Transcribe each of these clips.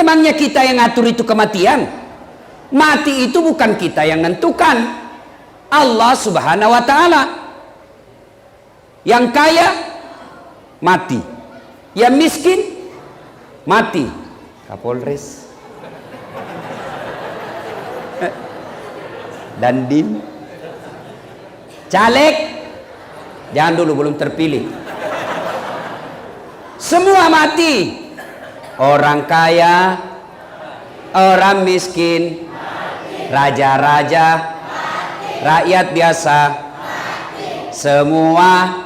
Memangnya kita yang ngatur itu kematian? Mati itu bukan kita yang nentukan, Allah Subhanahu wa ta'ala. Yang kaya mati, yang miskin mati. Kapolres Dandim, caleg jangan dulu, belum terpilih, semua mati. Orang kaya, orang miskin, raja-raja, rakyat biasa, semua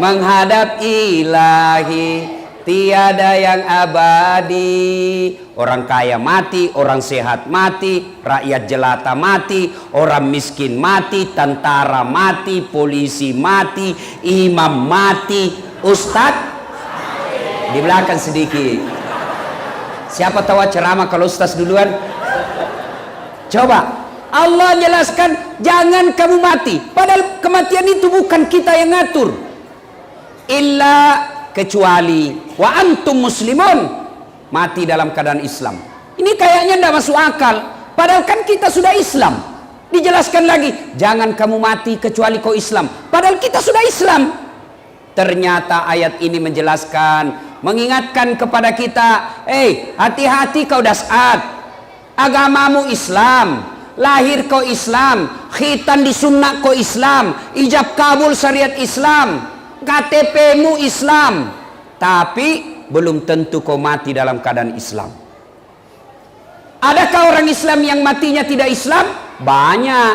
menghadap ilahi, tiada yang abadi. Orang kaya mati, orang sehat mati, rakyat jelata mati, orang miskin mati, tentara mati, polisi mati, imam mati, ustadz di belakang sedikit. Siapa tahu ceramah kalau ustaz duluan? Coba, Allah jelaskan jangan kamu mati, padahal kematian itu bukan kita yang ngatur. Illa, kecuali wa antum muslimun, mati dalam keadaan Islam. Ini kayaknya tidak masuk akal, padahal kan kita sudah Islam. Dijelaskan lagi, jangan kamu mati kecuali kau Islam, padahal kita sudah Islam. Ternyata ayat ini menjelaskan, mengingatkan kepada kita, hati-hati kau dasat, agamamu Islam, lahir kau Islam, khitan disunnak kau Islam, ijab kabul syariat Islam, KTP-mu Islam, tapi belum tentu kau mati dalam keadaan Islam. Adakah orang Islam yang matinya tidak Islam? Banyak.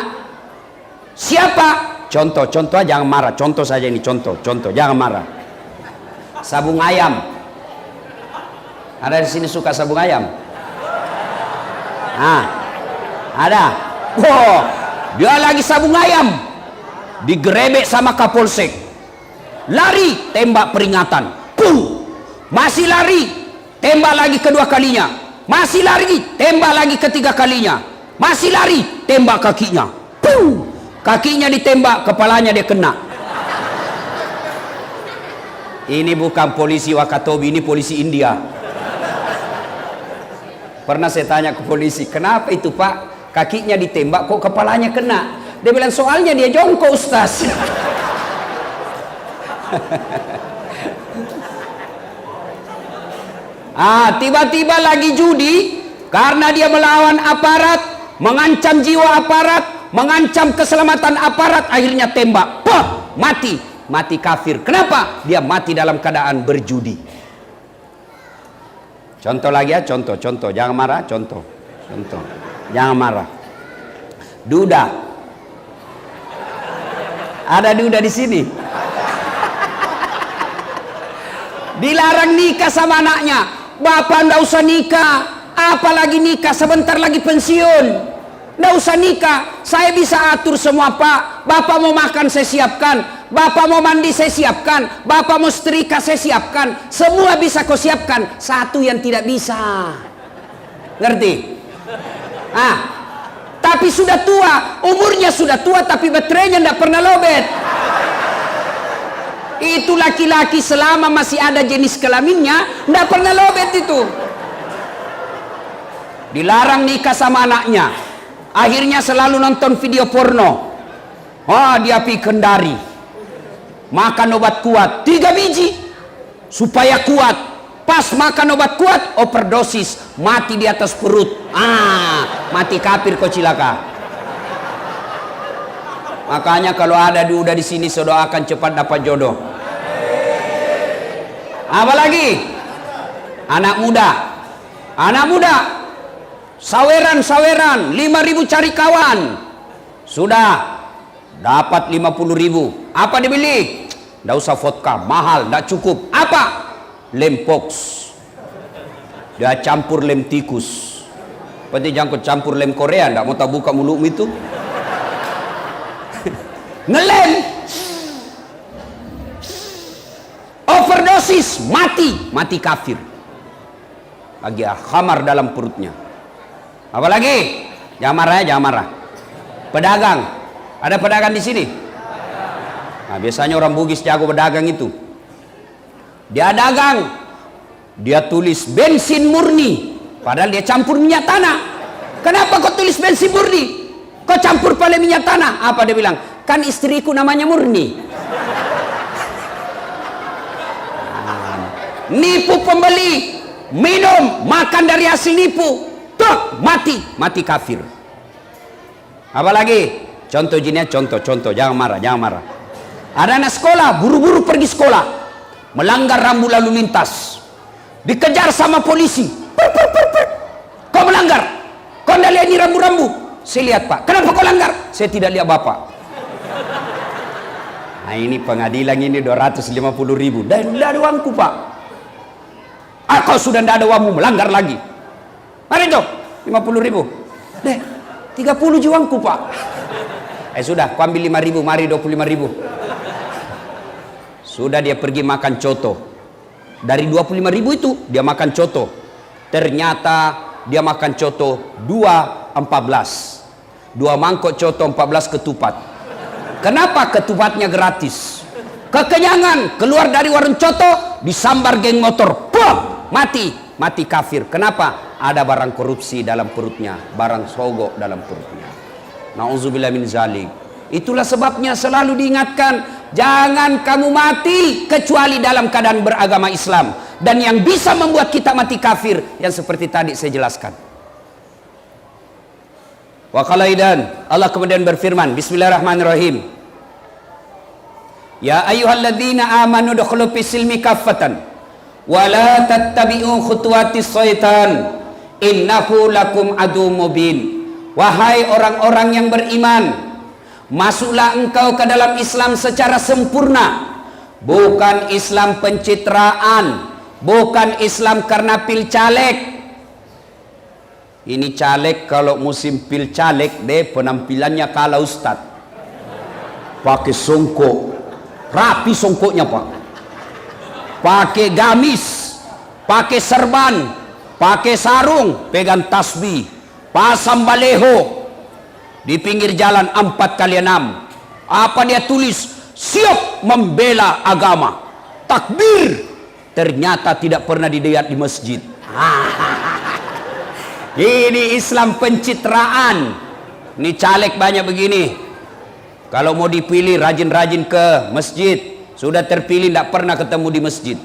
Siapa? Contoh jangan marah, contoh saja ini, contoh jangan marah. Sabung ayam. Ada di sini suka sabung ayam? Nah, ada. Wow, dia lagi sabung ayam, digerebek sama Kapolsek. Lari, tembak peringatan. Puh. Masih lari, tembak lagi kedua kalinya. Masih lari, tembak lagi ketiga kalinya. Masih lari, tembak kakinya. Puh. Kakinya ditembak, kepalanya dia kena. Ini bukan polisi Wakatobi, ini polisi India. Pernah saya tanya ke polisi, kenapa itu pak kakinya ditembak kok kepalanya kena? Dia bilang soalnya dia jongkok ustaz. Tiba-tiba lagi judi karena dia melawan aparat, mengancam jiwa aparat, mengancam keselamatan aparat, akhirnya tembak, mati kafir. Kenapa? Dia mati dalam keadaan berjudi. Contoh lagi ya, contoh, jangan marah, contoh, jangan marah. Duda, ada duda di sini. Dilarang nikah sama anaknya, bapak ndak usah nikah, apalagi nikah, sebentar lagi pensiun. Nggak usah nikah, saya bisa atur semua pak. Bapak mau makan saya siapkan, bapak mau mandi saya siapkan, bapak mau setrika saya siapkan, semua bisa kau siapkan. Satu yang tidak bisa, ngerti? Tapi sudah tua, umurnya sudah tua, tapi baterainya tidak pernah lobet. Itu laki-laki selama masih ada jenis kelaminnya tidak pernah lobet itu. Dilarang nikah sama anaknya, akhirnya selalu nonton video porno. Dia pergi Kendari, makan obat kuat 3 biji supaya kuat. Pas makan obat kuat, overdosis, mati di atas perut. Mati kafir kau cilaka. Makanya kalau ada duda di sini, saya doakan cepat dapat jodoh. Apalagi anak muda, saweran 5.000 cari kawan, sudah dapat 50.000. Apa dibeli? Nggak usah vodka, mahal, nggak cukup. Apa? Lem pox. Dia campur lem tikus. Berarti jangan campur lem Korea, nggak mau tak buka mulutmu itu. Ngelem, overdosis, mati kafir. Lagi khamar dalam perutnya. Apalagi? Jangan marah ya, jangan marah. Pedagang, ada pedagang di sini. Biasanya orang Bugis jago pedagang itu. Dia dagang, dia tulis bensin murni Padahal dia campur minyak tanah. Kenapa kau tulis bensin murni? Kau campur pada minyak tanah. Apa dia bilang? Kan istriku namanya Murni. Nipu pembeli, minum, makan dari hasil nipu, tok, mati kafir. Apalagi? Contoh jinnya, contoh, jangan marah. Ada anak sekolah, buru-buru pergi sekolah, melanggar rambu lalu lintas, dikejar sama polisi. Kau melanggar, kau tidak lihat ini rambu-rambu. Saya lihat, Pak. Kenapa kau langgar? Saya tidak lihat, Bapak. Nah, ini pengadilan ini 250.000 dan tidak ada uangku, Pak. Kau sudah tidak ada uangmu, melanggar lagi. Mari itu 50.000. 30 uangku, Pak. Sudah, kau ambil 5.000, mari 25.000. Sudah, dia pergi makan coto. Dari 25.000 itu dia makan coto. Ternyata dia makan coto 14 mangkok coto, 14 ketupat. Kenapa ketupatnya gratis? Kekenyangan, keluar dari warung coto, disambar geng motor, pum, mati kafir. Kenapa? Ada barang korupsi dalam perutnya, barang sogok dalam perutnya. Nauzubillah min zalik. Itulah sebabnya selalu diingatkan, jangan kamu mati kecuali dalam keadaan beragama Islam. Dan yang bisa membuat kita mati kafir, yang seperti tadi saya jelaskan. Wa qalaidan, Allah kemudian berfirman, Bismillahirrahmanirrahim. Ya ayyuhalladzina amanu dukhulu fis-silmi kaffatan wa la tattabi'u khutuwatis syaitan innahu lakum adu mubin. Wahai orang-orang yang beriman, masuklah engkau ke dalam Islam secara sempurna, bukan Islam pencitraan, bukan Islam karena pil caleg. Ini caleg kalau musim pil caleg deh penampilannya kalah ustad, pakai songkok, rapi songkoknya Pak, pakai gamis, pakai serban, pakai sarung, pegang tasbih, pasang baleho di pinggir jalan 4x6. Apa dia tulis? Siap membela agama, takbir. Ternyata tidak pernah dilihat di masjid. Ini Islam pencitraan. Ini caleg banyak begini. Kalau mau dipilih rajin-rajin ke masjid, sudah terpilih tidak pernah ketemu di masjid.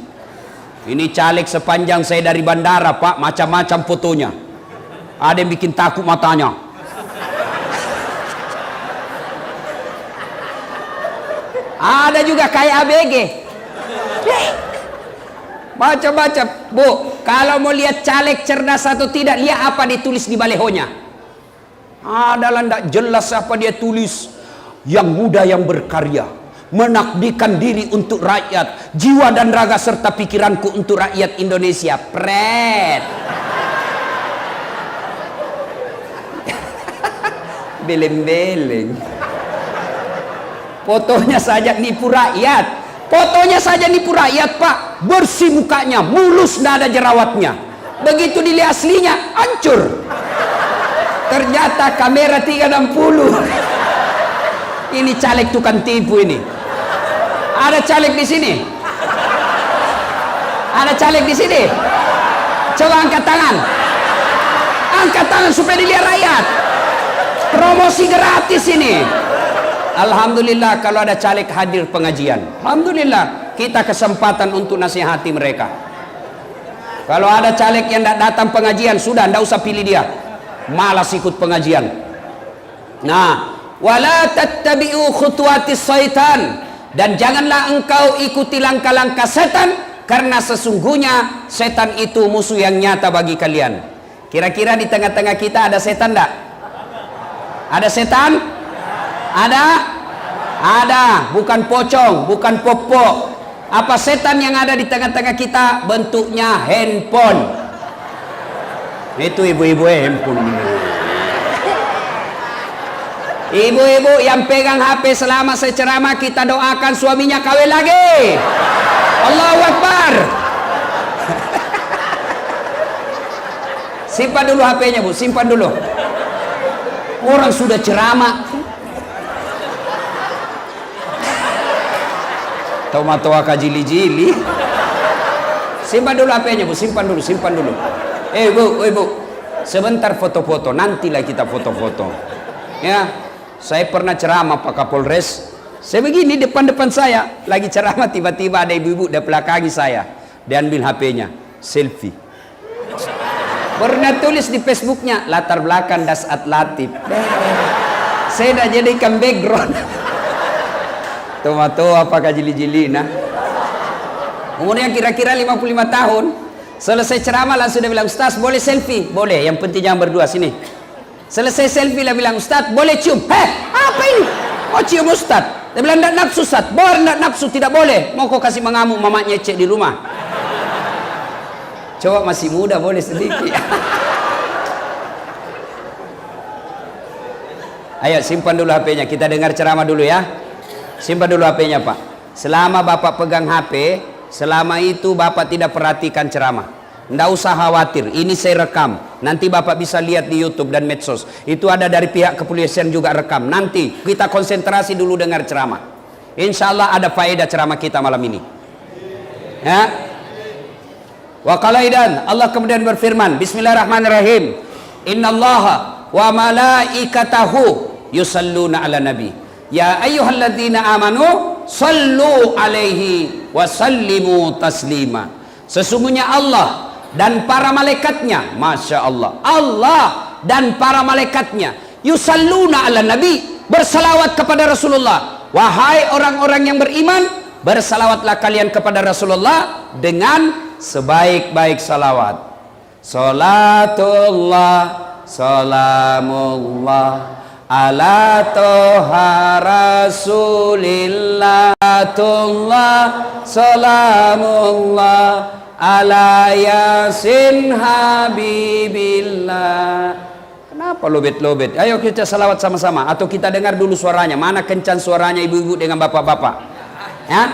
Ini caleg sepanjang saya dari bandara Pak, macam-macam fotonya. Ada yang bikin takut matanya. Ada juga kayak ABG. Baca-baca, Bu, kalau mau lihat caleg cerdas atau tidak, lihat apa ditulis di balehonya. Adalah tidak jelas apa dia tulis. Yang muda yang berkarya, mengabdikan diri untuk rakyat, jiwa dan raga serta pikiranku untuk rakyat Indonesia. Pret. Beleng-beleng. Fotonya saja nipu rakyat. Fotonya saja nipu rakyat Pak. Bersih mukanya, mulus, tidak ada jerawatnya. Begitu dilihat aslinya, hancur. Ternyata kamera 360. Ini caleg tukang tipu ini. Ada caleg di sini? Ada caleg di sini? Coba angkat tangan. Angkat tangan supaya dilihat rakyat. Promosi gratis ini. Alhamdulillah kalau ada caleg hadir pengajian. Alhamdulillah kita kesempatan untuk nasihati mereka. Kalau ada caleg yang tidak datang pengajian, sudah tidak usah pilih dia. Malas ikut pengajian. Nah, wala tattabi'u khutuwatis syaitan, dan janganlah engkau ikuti langkah-langkah setan, karena sesungguhnya setan itu musuh yang nyata bagi kalian. Kira-kira di tengah-tengah kita ada setan enggak? Ada setan? Ada, bukan pocong, bukan popok. Apa setan yang ada di tengah-tengah kita? Bentuknya handphone. Itu ibu-ibu handphone. Ibu-ibu yang pegang HP selama saya ceramah, kita doakan suaminya kawin lagi. Allahu Akbar. Simpan dulu HP-nya Bu, simpan dulu. Orang sudah ceramah. Tahu-tahu kajili-jili. Simpan dulu HP-nya Bu, simpan dulu. Ibu, sebentar foto-foto, nantilah kita foto-foto. Ya, saya pernah ceramah Pak Kapolres. Saya begini depan saya, lagi ceramah, tiba-tiba ada ibu-ibu di belakangi saya. Dia ambil HP-nya, selfie. Pernah tulis di Facebooknya, latar belakang Dasat Latif. Saya dah jadikan background. Tuh apakah jili-jili nah. Umurnya kira-kira 55 tahun. Selesai ceramah langsung dia bilang, Ustaz boleh selfie? Boleh, yang penting jangan berdua, sini. Selesai selfie dia bilang, Ustaz boleh cium? Apa ini? Oh cium Ustaz. Dia bilang, tidak nafsu Ustaz. Boleh, tidak nafsu, tidak boleh. Mau kau kasih mengamuk mamanya cek di rumah. Coba masih muda, boleh sedikit. Ayo simpan dulu HP-nya, kita dengar ceramah dulu ya. Simpan dulu HP-nya Pak. Selama Bapak pegang HP, selama itu Bapak tidak perhatikan ceramah. Nggak usah khawatir, ini saya rekam. Nanti Bapak bisa lihat di YouTube dan medsos. Itu ada dari pihak kepolisian juga rekam. Nanti kita konsentrasi dulu dengar ceramah. Insya Allah ada faedah ceramah kita malam ini. Ya. Wa qalaidan, Allah kemudian berfirman, Bismillahirrahmanirrahim. Innallaha wa malaikatahu yusalluna ala nabi. Ya ayyuhalladzina amanu sallu alaihi wa sallimu taslima. Sesungguhnya Allah dan para malaikatnya, Masya Allah, Allah dan para malaikatnya yusalluna ala nabi, bersalawat kepada Rasulullah. Wahai orang-orang yang beriman, bersalawatlah kalian kepada Rasulullah dengan sebaik-baik salawat. Salatullah salamullah ala toha rasulillah, salamullah ala yasin habibillah. Kenapa lobet-lobet? Ayo kita salawat sama-sama, atau kita dengar dulu suaranya. Mana kencang suaranya ibu-ibu dengan bapak-bapak? Ya?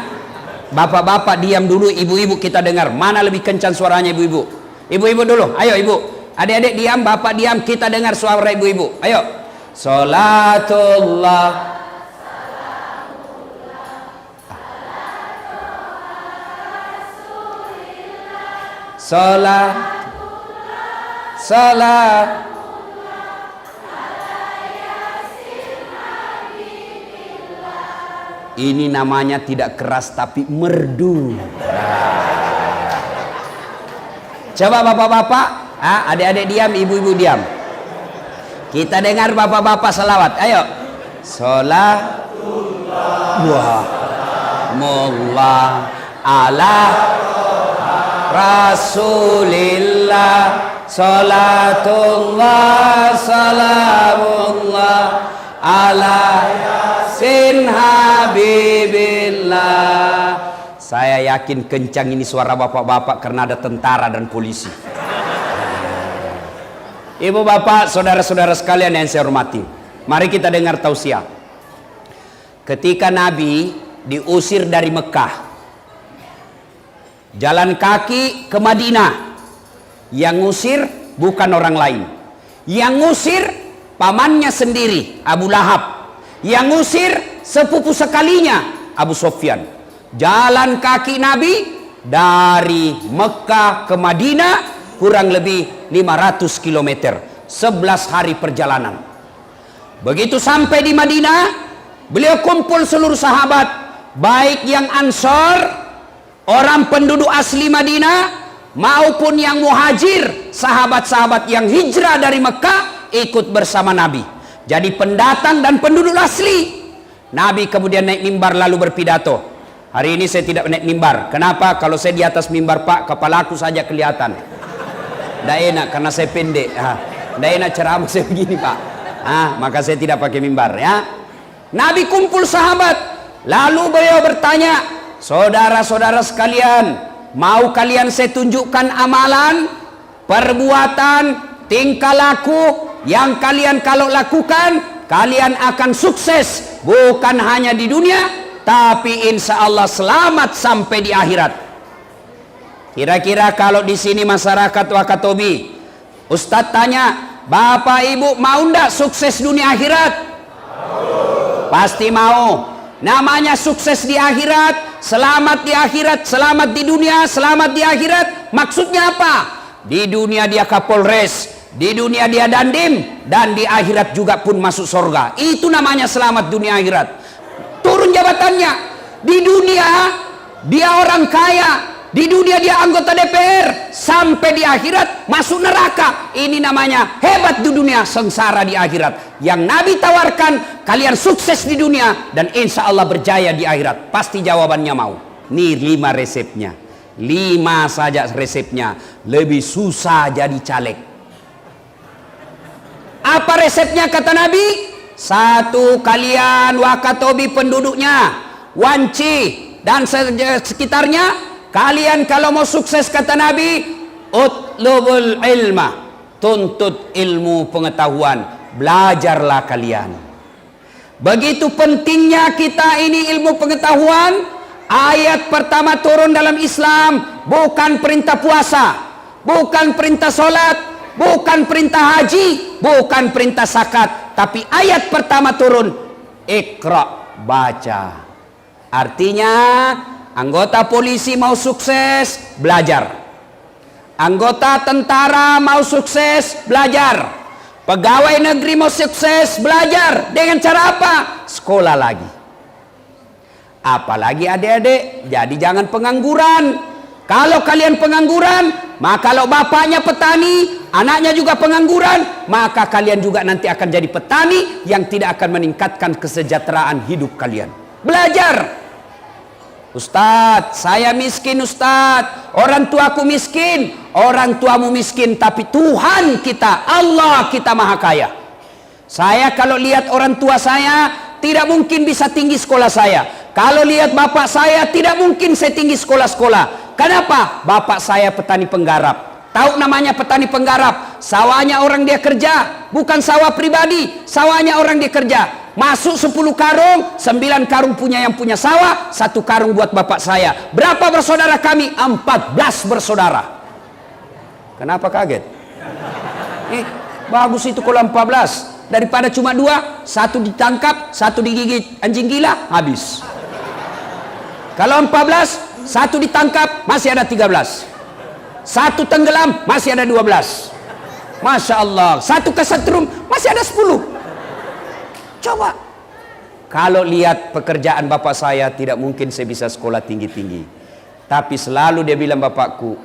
Bapak-bapak diam dulu, ibu-ibu kita dengar. Mana lebih kencang suaranya ibu-ibu? Ibu-ibu dulu, ayo ibu. Adik-adik diam, bapak diam, kita dengar suara ibu-ibu. Ayo. Salatullah salat ini namanya tidak keras tapi merdu. Coba bapak-bapak, adik-adik diam, ibu-ibu diam. Kita dengar bapak-bapak salawat. Ayo. Salatullah mullah ala rasulillah, salatullah salamullah ala yasin habibillah. Saya yakin kencang ini suara bapak-bapak karena ada tentara dan polisi. Ibu bapak, saudara-saudara sekalian yang saya hormati, mari kita dengar tausiah. Ketika Nabi diusir dari Mekah, jalan kaki ke Madinah, yang ngusir bukan orang lain, yang ngusir pamannya sendiri, Abu Lahab, yang ngusir sepupu sekalinya, Abu Sofyan. Jalan kaki Nabi dari Mekah ke Madinah kurang lebih 500 km, 11 hari perjalanan. Begitu sampai di Madinah, beliau kumpul seluruh sahabat, baik yang Ansor, orang penduduk asli Madinah, maupun yang muhajir, sahabat-sahabat yang hijrah dari Mekah ikut bersama Nabi. Jadi pendatang dan penduduk asli. Nabi kemudian naik mimbar lalu berpidato. Hari ini saya tidak naik mimbar. Kenapa? Kalau saya di atas mimbar Pak, kepalaku saja kelihatan. Tidak enak karena saya pendek. Tidak enak ceramah saya begini Pak. Maka saya tidak pakai mimbar ya. Nabi kumpul sahabat, lalu beliau bertanya, saudara-saudara sekalian, mau kalian saya tunjukkan amalan, perbuatan, tingkah laku yang kalian kalau lakukan kalian akan sukses, bukan hanya di dunia, tapi insya Allah selamat sampai di akhirat. Kira-kira kalau di sini masyarakat Wakatobi, Ustadz tanya, Bapak Ibu mau ndak sukses dunia akhirat? Pasti mau. Namanya sukses di akhirat, selamat di akhirat, selamat di dunia, selamat di akhirat. Maksudnya apa? di dunia dia Kapolres, di dunia dia dandim, dan di akhirat juga pun masuk surga. Itu namanya selamat dunia akhirat. Turun jabatannya. Di dunia dia orang kaya, di dunia dia anggota DPR, sampai di akhirat masuk neraka. Ini namanya hebat di dunia, sengsara di akhirat. Yang Nabi tawarkan, kalian sukses di dunia dan insya Allah berjaya di akhirat. Pasti jawabannya mau. Nih 5 resepnya. 5 saja resepnya. Lebih susah jadi caleg. Apa resepnya kata Nabi? 1, kalian Wakatobi penduduknya, Wanci dan sekitarnya, kalian kalau mau sukses kata Nabi, utlubul ilma, tuntut ilmu pengetahuan, belajarlah kalian. Begitu pentingnya kita ini ilmu pengetahuan. Ayat pertama turun dalam Islam bukan perintah puasa, bukan perintah solat, bukan perintah haji, bukan perintah zakat, tapi ayat pertama turun Iqra, baca. Artinya anggota polisi mau sukses, belajar. Anggota tentara mau sukses, belajar. Pegawai negeri mau sukses, belajar. Dengan cara apa? Sekolah lagi. Apalagi adik-adik, jadi jangan pengangguran. Kalau kalian pengangguran, maka kalau bapaknya petani, anaknya juga pengangguran, maka kalian juga nanti akan jadi petani yang tidak akan meningkatkan kesejahteraan hidup kalian. Belajar. Ustadz, saya miskin Ustadz, orang tuaku miskin. Orang tuamu miskin, tapi Tuhan kita, Allah kita maha kaya. Saya kalau lihat orang tua saya, tidak mungkin bisa tinggi sekolah saya. Kalau lihat bapak saya, tidak mungkin saya tinggi sekolah-sekolah. Kenapa? Bapak saya petani penggarap. Tahu namanya petani penggarap? Sawahnya orang dia kerja, bukan sawah pribadi. Sawahnya orang dia kerja. Masuk 10 karung, 9 karung punya yang punya sawah, 1 karung buat bapak saya. Berapa bersaudara kami? 14 bersaudara. Kenapa kaget? Bagus itu kalau 14. Daripada cuma 2, 1 ditangkap, 1 digigit anjing gila, habis. Kalau 14, 1 ditangkap, masih ada 13. 1 tenggelam, masih ada 12. Masya Allah. 1 kesetrum, masih ada 10. Coba. Kalau lihat pekerjaan bapak saya, tidak mungkin saya bisa sekolah tinggi-tinggi. Tapi selalu dia bilang bapakku,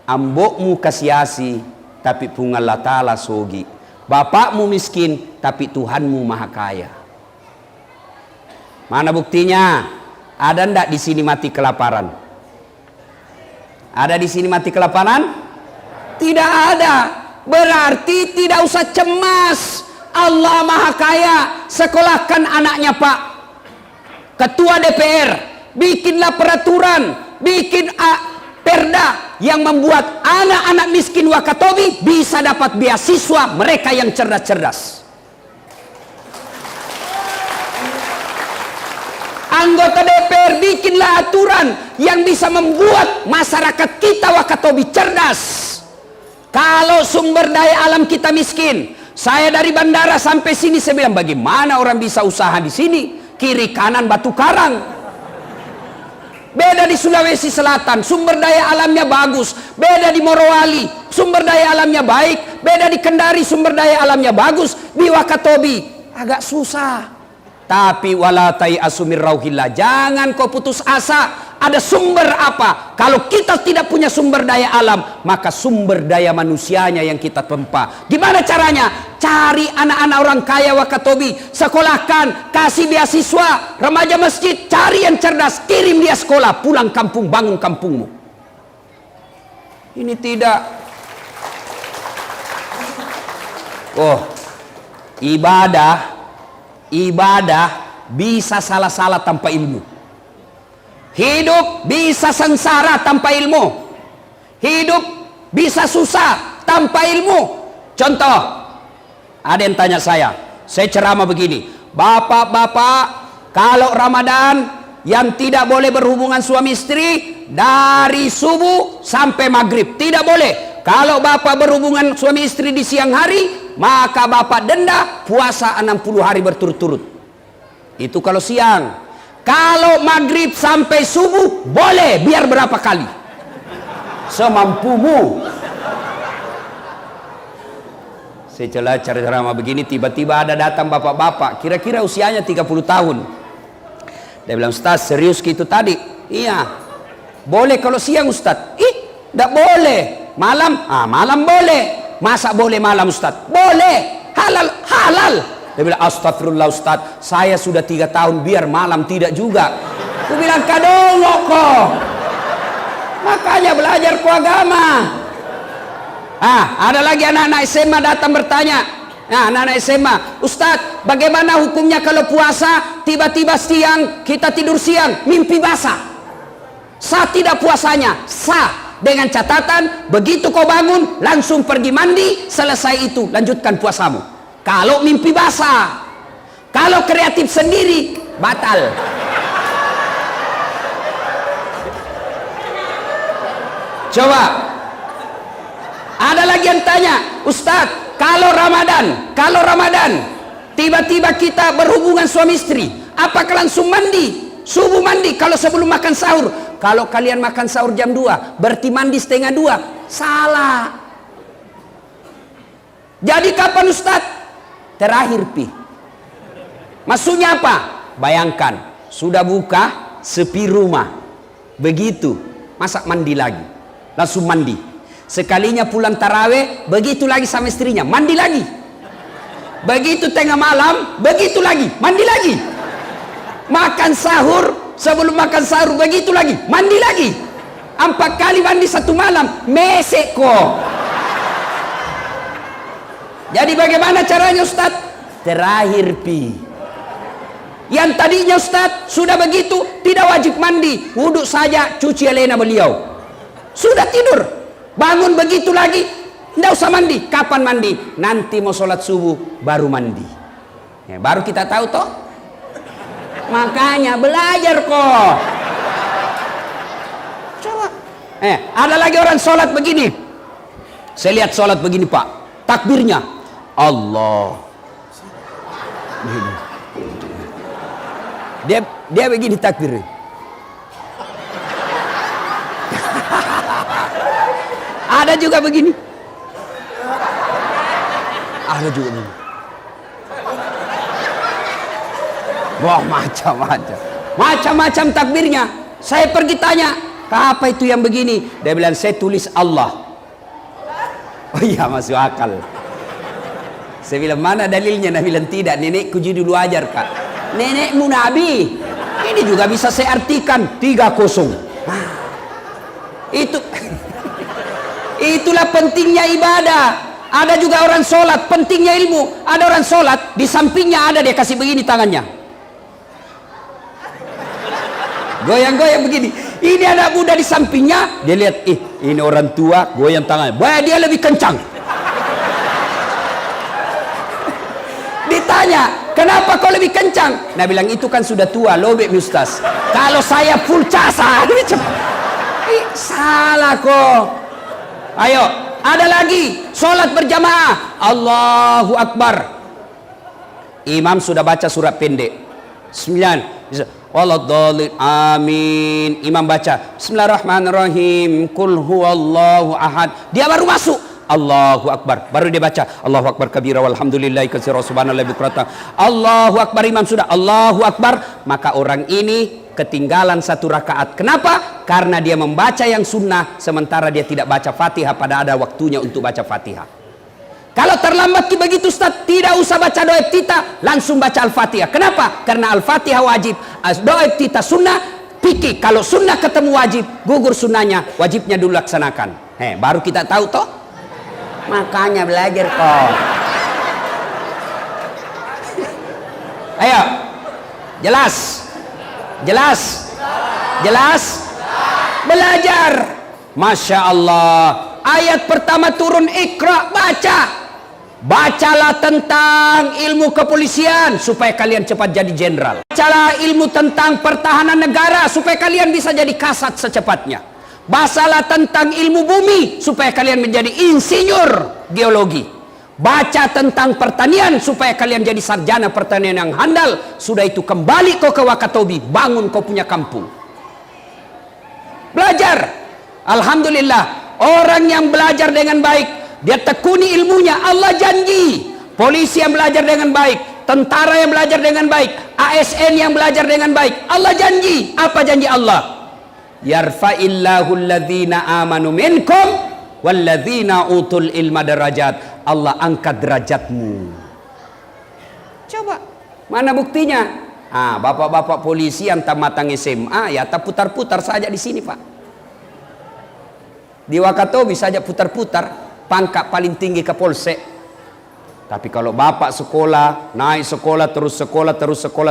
ambokmu kasiasi, tapi pungallah ta'ala sogi. Bapakmu miskin, tapi Tuhanmu maha kaya. Mana buktinya? Ada ndak di sini mati kelaparan? Ada di sini mati kelaparan? Tidak ada. Berarti tidak usah cemas. Allah maha kaya. Sekolahkan anaknya Pak Ketua DPR, bikinlah peraturan, bikin perda yang membuat anak-anak miskin Wakatobi bisa dapat beasiswa, mereka yang cerdas-cerdas. Anggota DPR bikinlah aturan yang bisa membuat masyarakat kita Wakatobi cerdas. Kalau sumber daya alam kita miskin, saya dari bandara sampai sini saya bilang bagaimana orang bisa usaha di sini? Kiri kanan batu karang. Beda di Sulawesi Selatan, sumber daya alamnya bagus. Beda di Morowali, sumber daya alamnya baik. Beda di Kendari, sumber daya alamnya bagus. Di Wakatobi agak susah. Tapi wala tai'asu min rauhillah, jangan kau putus asa. Ada sumber apa? Kalau kita tidak punya sumber daya alam, maka sumber daya manusianya yang kita tempa. Gimana caranya? Cari anak-anak orang kaya Wakatobi, sekolahkan, kasih beasiswa, remaja masjid, cari yang cerdas, kirim dia sekolah, pulang kampung, bangun kampungmu. Ini tidak. Oh, ibadah bisa salah-salah tanpa ilmu. Hidup bisa sengsara tanpa ilmu. Hidup bisa susah tanpa ilmu. Contoh, ada yang tanya saya ceramah begini, bapak-bapak kalau Ramadan yang tidak boleh berhubungan suami istri dari subuh sampai maghrib, tidak boleh. Kalau bapak berhubungan suami istri di siang hari, maka bapak denda puasa 60 hari berturut-turut. Itu kalau siang. Kalau maghrib sampai subuh boleh, biar berapa kali semampumu. Saya ceramah begini, tiba-tiba ada datang bapak-bapak, kira-kira usianya 30 tahun. Dia bilang, Ustaz, serius gitu tadi? Iya. Boleh kalau siang, Ustaz? Ih, tidak boleh. Malam? Ah, malam boleh. Masa boleh malam, Ustaz? Boleh. Halal, halal. Dia bilang, astagfirullah Ustaz, saya sudah 3 tahun, biar malam tidak juga. Aku bilang, kadongok kok. Makanya belajar ku agama. Ada lagi anak-anak SMA datang bertanya. Nah, anak-anak SMA, Ustadz, bagaimana hukumnya kalau puasa tiba-tiba siang kita tidur siang, mimpi basah? Sah tidak puasanya? Sah, dengan catatan begitu kau bangun langsung pergi mandi, selesai itu lanjutkan puasamu. Kalau mimpi basah, kalau kreatif sendiri batal. Coba. Ada lagi yang tanya, Ustadz, kalau Ramadan, tiba-tiba kita berhubungan suami istri, apakah langsung mandi? Subuh mandi kalau sebelum makan sahur. Kalau kalian makan sahur jam 2, berarti mandi setengah 2. Salah. Jadi kapan Ustadz? Terakhir pi. Maksudnya apa? Bayangkan, sudah buka sepi rumah. Begitu, masa mandi lagi? Langsung mandi. Sekalinya pulang taraweh, begitu lagi sama istrinya, mandi lagi. Begitu tengah malam, begitu lagi, mandi lagi. Makan sahur, sebelum makan sahur, begitu lagi, mandi lagi. 4 kali mandi satu malam, mesek kok. Jadi bagaimana caranya Ustaz? Terakhir pi. Yang tadinya Ustaz, sudah begitu, tidak wajib mandi, wudhu saja, cuci alena beliau. Sudah tidur. Bangun begitu lagi, tidak usah mandi. Kapan mandi? Nanti mau sholat subuh baru mandi. Ya, baru kita tahu toh. Makanya belajar kok. Coba. Ada lagi orang sholat begini. Saya lihat sholat begini Pak. Takbirnya Allah. Dia begini takbirnya. Ada juga begini. Ada juga begini. Wah, macam-macam takbirnya. Saya pergi tanya, apa itu yang begini? Dia bilang, saya tulis Allah. Oh iya, masuk akal. Saya bilang, mana dalilnya? Dia bilang, tidak, nenekku dulu ajar Kak. Nenekmu Nabi. Ini juga bisa saya artikan 3-0. Itulah pentingnya ibadah. Ada juga orang sholat, pentingnya ilmu. Ada orang sholat, di sampingnya ada dia kasih begini tangannya. Goyang-goyang begini. Ini anak muda di sampingnya, dia lihat, ini orang tua, goyang tangannya. Wah, dia lebih kencang. Ditanya, kenapa kau lebih kencang? Nah, bilang, itu kan sudah tua, lobek Ustaz. Kalau saya full casa, salah kok. Ayo, ada lagi sholat berjamaah, Allahu Akbar. Imam sudah baca surat pendek 9, waladhdallin, amin. Imam baca Bismillahirrahmanirrahim, Qul huwallahu ahad. Dia baru masuk, Allahu Akbar. Baru dia baca Allahu Akbar kabira walhamdulillahi katsira subhanallahi bukratan. Allahu Akbar, imam sudah Allahu Akbar. Maka orang ini ketinggalan 1 rakaat. Kenapa? Karena dia membaca yang sunnah, sementara dia tidak baca Fatihah pada ada waktunya untuk baca Fatihah. Kalau terlambat begitu Ustaz, tidak usah baca doa iftitah, langsung baca Al-Fatihah. Kenapa? Karena Al-Fatihah wajib, doa iftitah sunnah. Pikir kalau sunnah ketemu wajib, gugur sunnahnya, wajibnya dulu laksanakan. Baru kita tahu toh. Makanya belajar kok. Ayo, jelas, belajar. Masya Allah. Ayat pertama turun, Iqra, bacalah tentang ilmu kepolisian supaya kalian cepat jadi jenderal. Bacalah ilmu tentang pertahanan negara supaya kalian bisa jadi kasat secepatnya. Bacalah tentang ilmu bumi supaya kalian menjadi insinyur geologi. Baca tentang pertanian supaya kalian jadi sarjana pertanian yang handal. Sudah itu kembali kau ke Wakatobi, bangun kau punya kampung. Belajar. Alhamdulillah, orang yang belajar dengan baik dia tekuni ilmunya. Allah janji, polisi yang belajar dengan baik, tentara yang belajar dengan baik, ASN yang belajar dengan baik, Allah janji. Apa janji Allah? Yarfa'illahu alladhina amanu minkum walladhina utul ilma darajat. Allah angkat derajatmu. Coba, mana buktinya? Bapak-bapak polisi yang tamatang SMA, ya tak putar-putar saja di sini, Pak. Di Wakatobi saja putar-putar, pangkat paling tinggi Kapolsek. Tapi kalau bapak sekolah, naik sekolah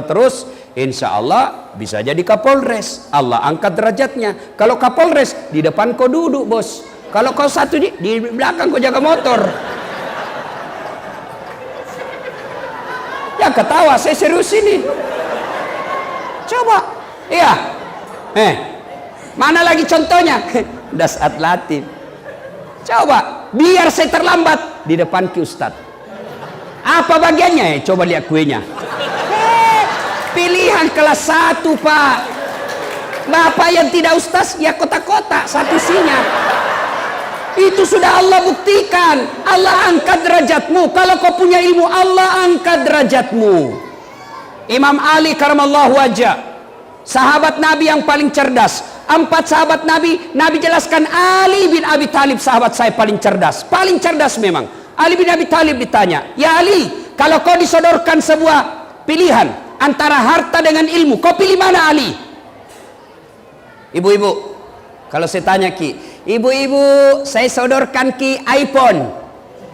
terus, insya Allah bisa jadi Kapolres. Allah angkat derajatnya. Kalau Kapolres, di depan kau duduk, bos. Kalau kau satu di belakang kau jaga motor. Ya ketawa, saya serius ini. Coba, iya. Mana lagi contohnya? Dasat Latif. Coba, biar saya terlambat di depan ki Ustadz. Apa bagiannya? Coba lihat kuenya. Pilihan kelas 1, Pak. Bapak yang tidak ustaz, ya kotak-kotak satu isinya. Itu sudah Allah buktikan. Allah angkat derajatmu. Kalau kau punya ilmu, Allah angkat derajatmu. Imam Ali karamallahu wajah, sahabat Nabi yang paling cerdas. 4 sahabat Nabi, Nabi jelaskan Ali bin Abi Thalib sahabat saya paling cerdas. Paling cerdas memang. Ali bin Abi Thalib ditanya, ya Ali, kalau kau disodorkan sebuah pilihan antara harta dengan ilmu, kau pilih mana Ali? Ibu-ibu, kalau saya tanya ki, ibu-ibu, saya sodorkan ki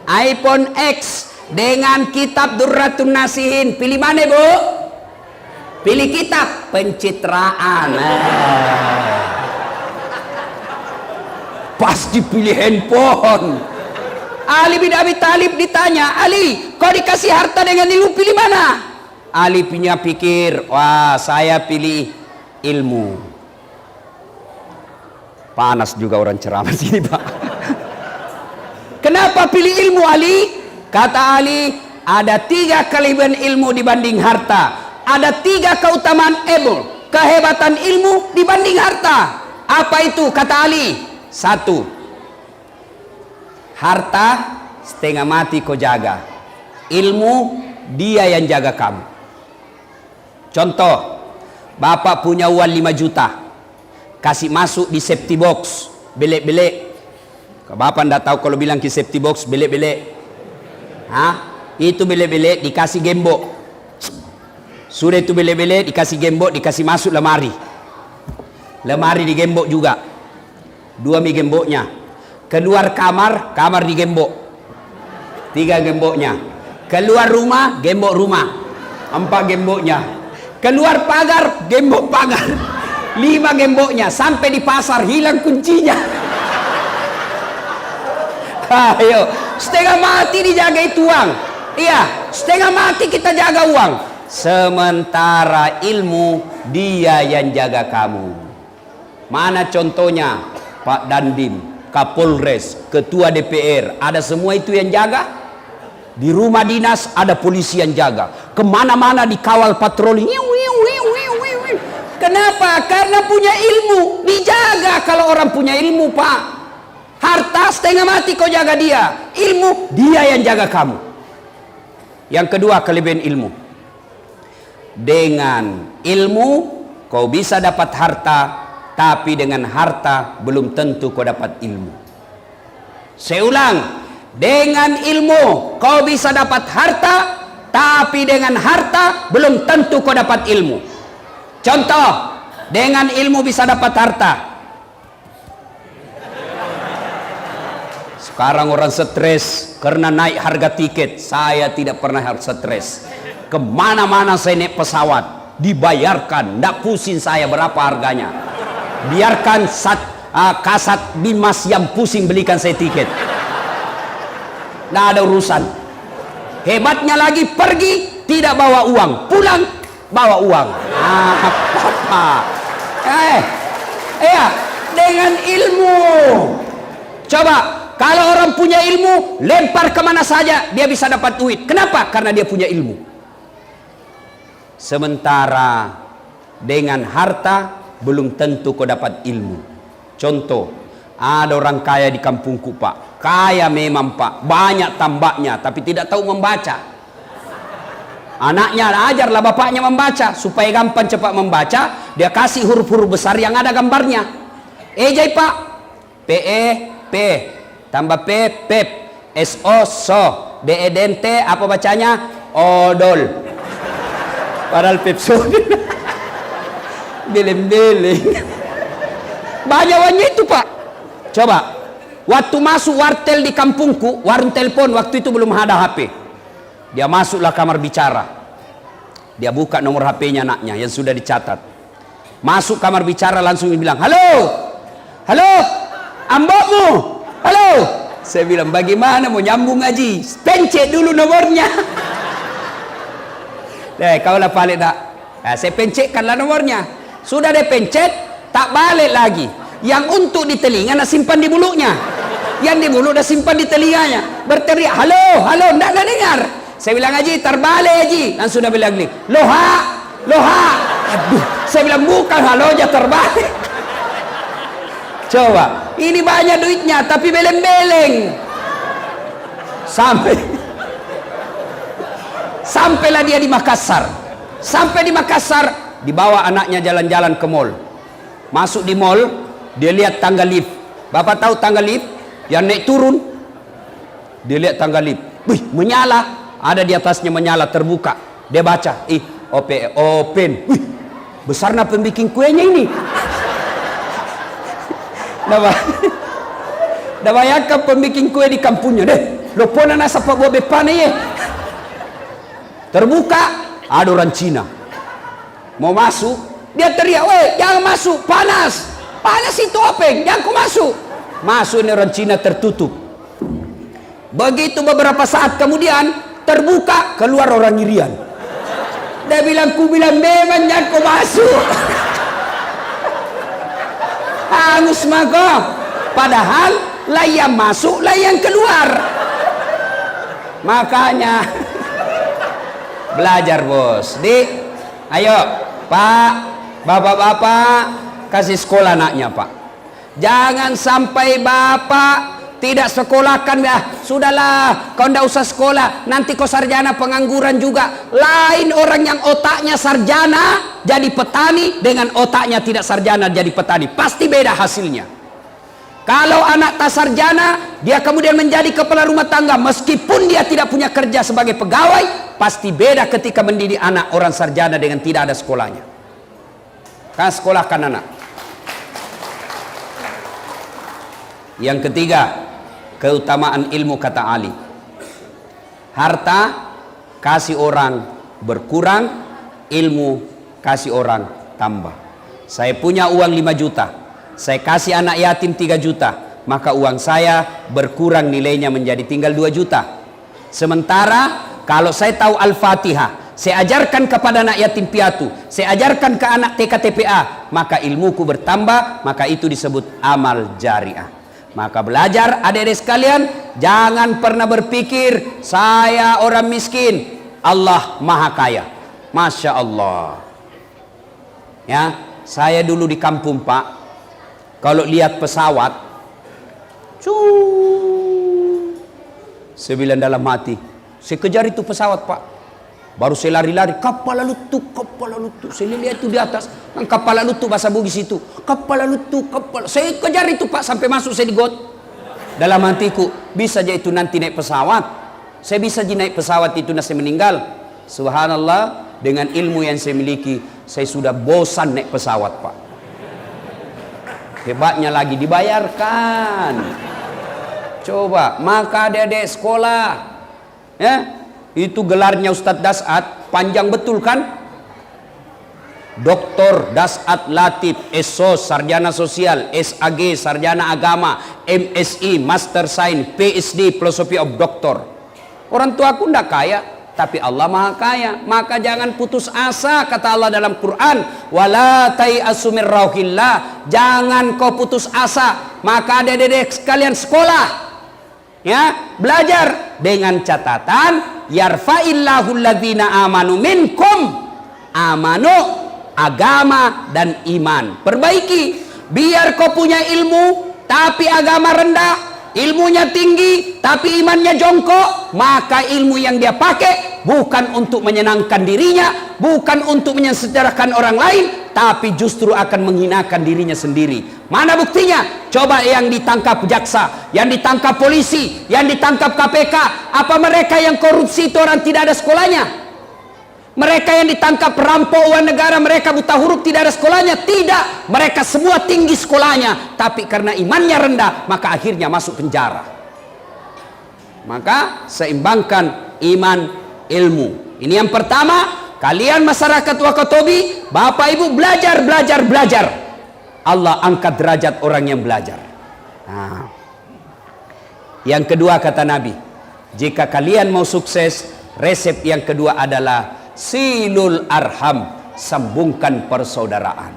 iPhone X dengan kitab Durratun Nasihin, pilih mana, Bu? Pilih kitab pencitraan. Pasti pilih handphone. Ali bin Abi Thalib ditanya, Ali, kau dikasih harta dengan ilmu, pilih mana? Ali punya pikir, wah, saya pilih ilmu. Panas juga orang ceramah sini, Pak. Kenapa pilih ilmu, Ali? Kata Ali, ada 3 kelebihan ilmu dibanding harta. Ada 3 keutamaan ilmu, kehebatan ilmu dibanding harta. Apa itu? Kata Ali. 1, harta setengah mati kau jaga, ilmu dia yang jaga kamu. Contoh, bapak punya uang 5 juta, kasih masuk di safety box, belek-belek. Bapak ndak tahu kalau bilang ke safety box belek-belek. Itu belek-belek dikasih gembok. Sudah itu belek-belek dikasih gembok, dikasih masuk lemari. Lemari digembok juga. 2 mi gemboknya. Keluar kamar, kamar digembok. 3 gemboknya. Keluar rumah, gembok rumah. 4 gemboknya. Keluar pagar, gembok pagar. 5 gemboknya. Sampai di pasar hilang kuncinya. Ayo, setengah mati dijaga itu uang. Iya, setengah mati kita jaga uang. Sementara ilmu dia yang jaga kamu. Mana contohnya? Pak Dandim, Kapolres, Ketua DPR, ada semua itu yang jaga. Di rumah dinas ada polisi yang jaga. Kemana-mana dikawal patroli. Kenapa? Karena punya ilmu. Dijaga kalau orang punya ilmu, Pak. Harta setengah mati kau jaga dia. Ilmu dia yang jaga kamu. Yang kedua kelebihan ilmu. Dengan ilmu kau bisa dapat harta, tapi dengan harta belum tentu kau dapat ilmu. Saya ulang, dengan ilmu kau bisa dapat harta, tapi dengan harta belum tentu kau dapat ilmu. Contoh, dengan ilmu bisa dapat harta. Sekarang orang stres karena naik harga tiket. Saya tidak pernah stres. Kemana-mana saya naik pesawat, dibayarkan, ndak pusing saya berapa harganya. Biarkan kasat bimas yang pusing belikan saya tiket. Nggak ada urusan. Hebatnya lagi, pergi tidak bawa uang, pulang bawa uang. Dengan ilmu. Coba, kalau orang punya ilmu, lempar kemana saja dia bisa dapat duit. Kenapa? Karena dia punya ilmu. Sementara dengan harta belum tentu kau dapat ilmu. Contoh, ada orang kaya di kampungku, Pak. Kaya memang Pak, banyak tambaknya, tapi tidak tahu membaca. Anaknya ajarlah bapaknya membaca, supaya gampang cepat membaca. Dia kasih huruf-huruf besar yang ada gambarnya. Ejai Pak, PE, P, tambah P, pep, SO, so, DE, dente, apa bacanya? Odol. Padahal Pepsodent. Beleng-beleng. Banyak itu Pak. Coba, waktu masuk wartel di kampungku, warung telepon, waktu itu belum ada HP. Dia masuklah kamar bicara. Dia buka nomor HP-nya anaknya yang sudah dicatat. Masuk kamar bicara langsung bilang, halo, halo, ambokmu, halo. Saya bilang, bagaimana mau nyambung ngaji? Pencet dulu nomornya. Kau lah paling tak. Nah, saya pencetkanlah nomornya. Sudah dia pencet, tak balik lagi. Yang untuk di telinga nak simpan di mulutnya. Yang di mulut dah simpan di telinganya. Berteriak, halo, halo, tak dengar. Saya bilang, Haji, terbalik Haji. Langsung dia bilang, loha, loha. Aduh, saya bilang, bukan halo aja terbalik. Coba, ini banyak duitnya, tapi beleng-beleng. Sampailah dia di Makassar. Sampai di Makassar, dibawa anaknya jalan-jalan ke mall. Masuk di mall, dia lihat tangga lift. Bapak tahu tangga lift yang naik turun? Dia lihat tangga lift. Wih, menyala. Ada di atasnya menyala, terbuka. Dia baca, open. Wih, besarnya pembikin kuenya ini. Dah bayangkan pembikin kue di kampungnya deh. Lopona nasa pak buah bepane ye. Terbuka, ada orang Cina. Mau masuk, dia teriak, weh, jangan masuk, panas. Panas itu open, jangan kau masuk. Masuk ini orang Cina, tertutup. Begitu beberapa saat kemudian, terbuka, keluar orang Irian. Dia bilang, ku bilang memang jangan kau masuk. Hangus maka. Padahal lah yang masuk, lah yang keluar. Makanya belajar bos. Ayo Pak, bapak-bapak kasih sekolah anaknya Pak. Jangan sampai bapak tidak sekolahkan, ya sudahlah, kau ndak usah sekolah, nanti kau sarjana pengangguran juga. Lain orang yang otaknya sarjana jadi petani dengan otaknya tidak sarjana jadi petani, pasti beda hasilnya. Kalau anak tak sarjana, dia kemudian menjadi kepala rumah tangga, meskipun dia tidak punya kerja sebagai pegawai, pasti beda ketika mendidik anak orang sarjana dengan tidak ada sekolahnya. Kan sekolahkan anak. Yang ketiga, keutamaan ilmu, kata Ali. Harta kasih orang berkurang, ilmu kasih orang tambah. Saya punya uang 5 juta, saya kasih anak yatim 3 juta, maka uang saya berkurang nilainya menjadi tinggal 2 juta. Sementara kalau saya tahu Al-Fatihah, saya ajarkan kepada anak yatim piatu, saya ajarkan ke anak TKTPA, maka ilmuku bertambah, maka itu disebut amal jariah. Maka belajar adik-adik sekalian, jangan pernah berpikir saya orang miskin, Allah maha kaya. Masya Allah. Ya, saya dulu di kampung Pak, kalau lihat pesawat, saya bilang dalam hati, saya kejar itu pesawat Pak. Baru saya lari-lari, kapal lalu tuh. Saya lihat itu di atas, kan kapal lalu tuh bahasa Bugis itu. Kapal lalu tuh, kapal. Saya kejar itu Pak sampai masuk saya di got. Dalam hatiku, bisa aja itu nanti naik pesawat. Saya bisa aja naik pesawat itu nanti saya meninggal. Subhanallah, dengan ilmu yang saya miliki, saya sudah bosan naik pesawat Pak. Hebatnya lagi dibayarkan. Coba, maka adik-adik sekolah, ya, itu gelarnya Ustadz Dasat panjang betul kan? Doktor Dasat Latif, SOS sarjana sosial, SAG sarjana agama, MSI Master Sains, PhD Philosophy of Doctor. Orang tua aku ndak kaya, tapi Allah maha kaya. Maka jangan putus asa, kata Allah dalam Quran, wala tai'asu mir rauhillah, jangan kau putus asa. Maka adik-adik sekalian sekolah, ya, belajar dengan catatan yarfa'illahu alladzina amanu minkum, amanu agama dan iman. Perbaiki, biar kau punya ilmu tapi agama rendah, ilmunya tinggi tapi imannya jongkok, maka ilmu yang dia pakai bukan untuk menyenangkan dirinya, bukan untuk mensejahterakan orang lain, tapi justru akan menghinakan dirinya sendiri. Mana buktinya? Coba yang ditangkap jaksa, yang ditangkap polisi, yang ditangkap KPK, apa mereka yang korupsi itu orang tidak ada sekolahnya? Mereka yang ditangkap perampok uang negara, mereka buta huruf tidak ada sekolahnya? Tidak, mereka semua tinggi sekolahnya, tapi karena imannya rendah maka akhirnya masuk penjara. Maka seimbangkan iman ilmu. Ini yang pertama. Kalian masyarakat Wakatobi, Bapak Ibu belajar. Allah angkat derajat orang yang belajar. Nah, yang kedua kata Nabi, jika kalian mau sukses, resep yang kedua adalah silul arham, sambungkan persaudaraan.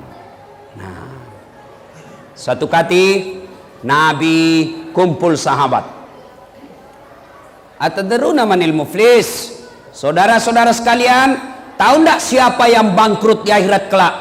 Nah, suatu kali Nabi kumpul sahabat. Atadruna manil muflis? Saudara-saudara sekalian, tahu tidak siapa yang bangkrut di akhirat kelak?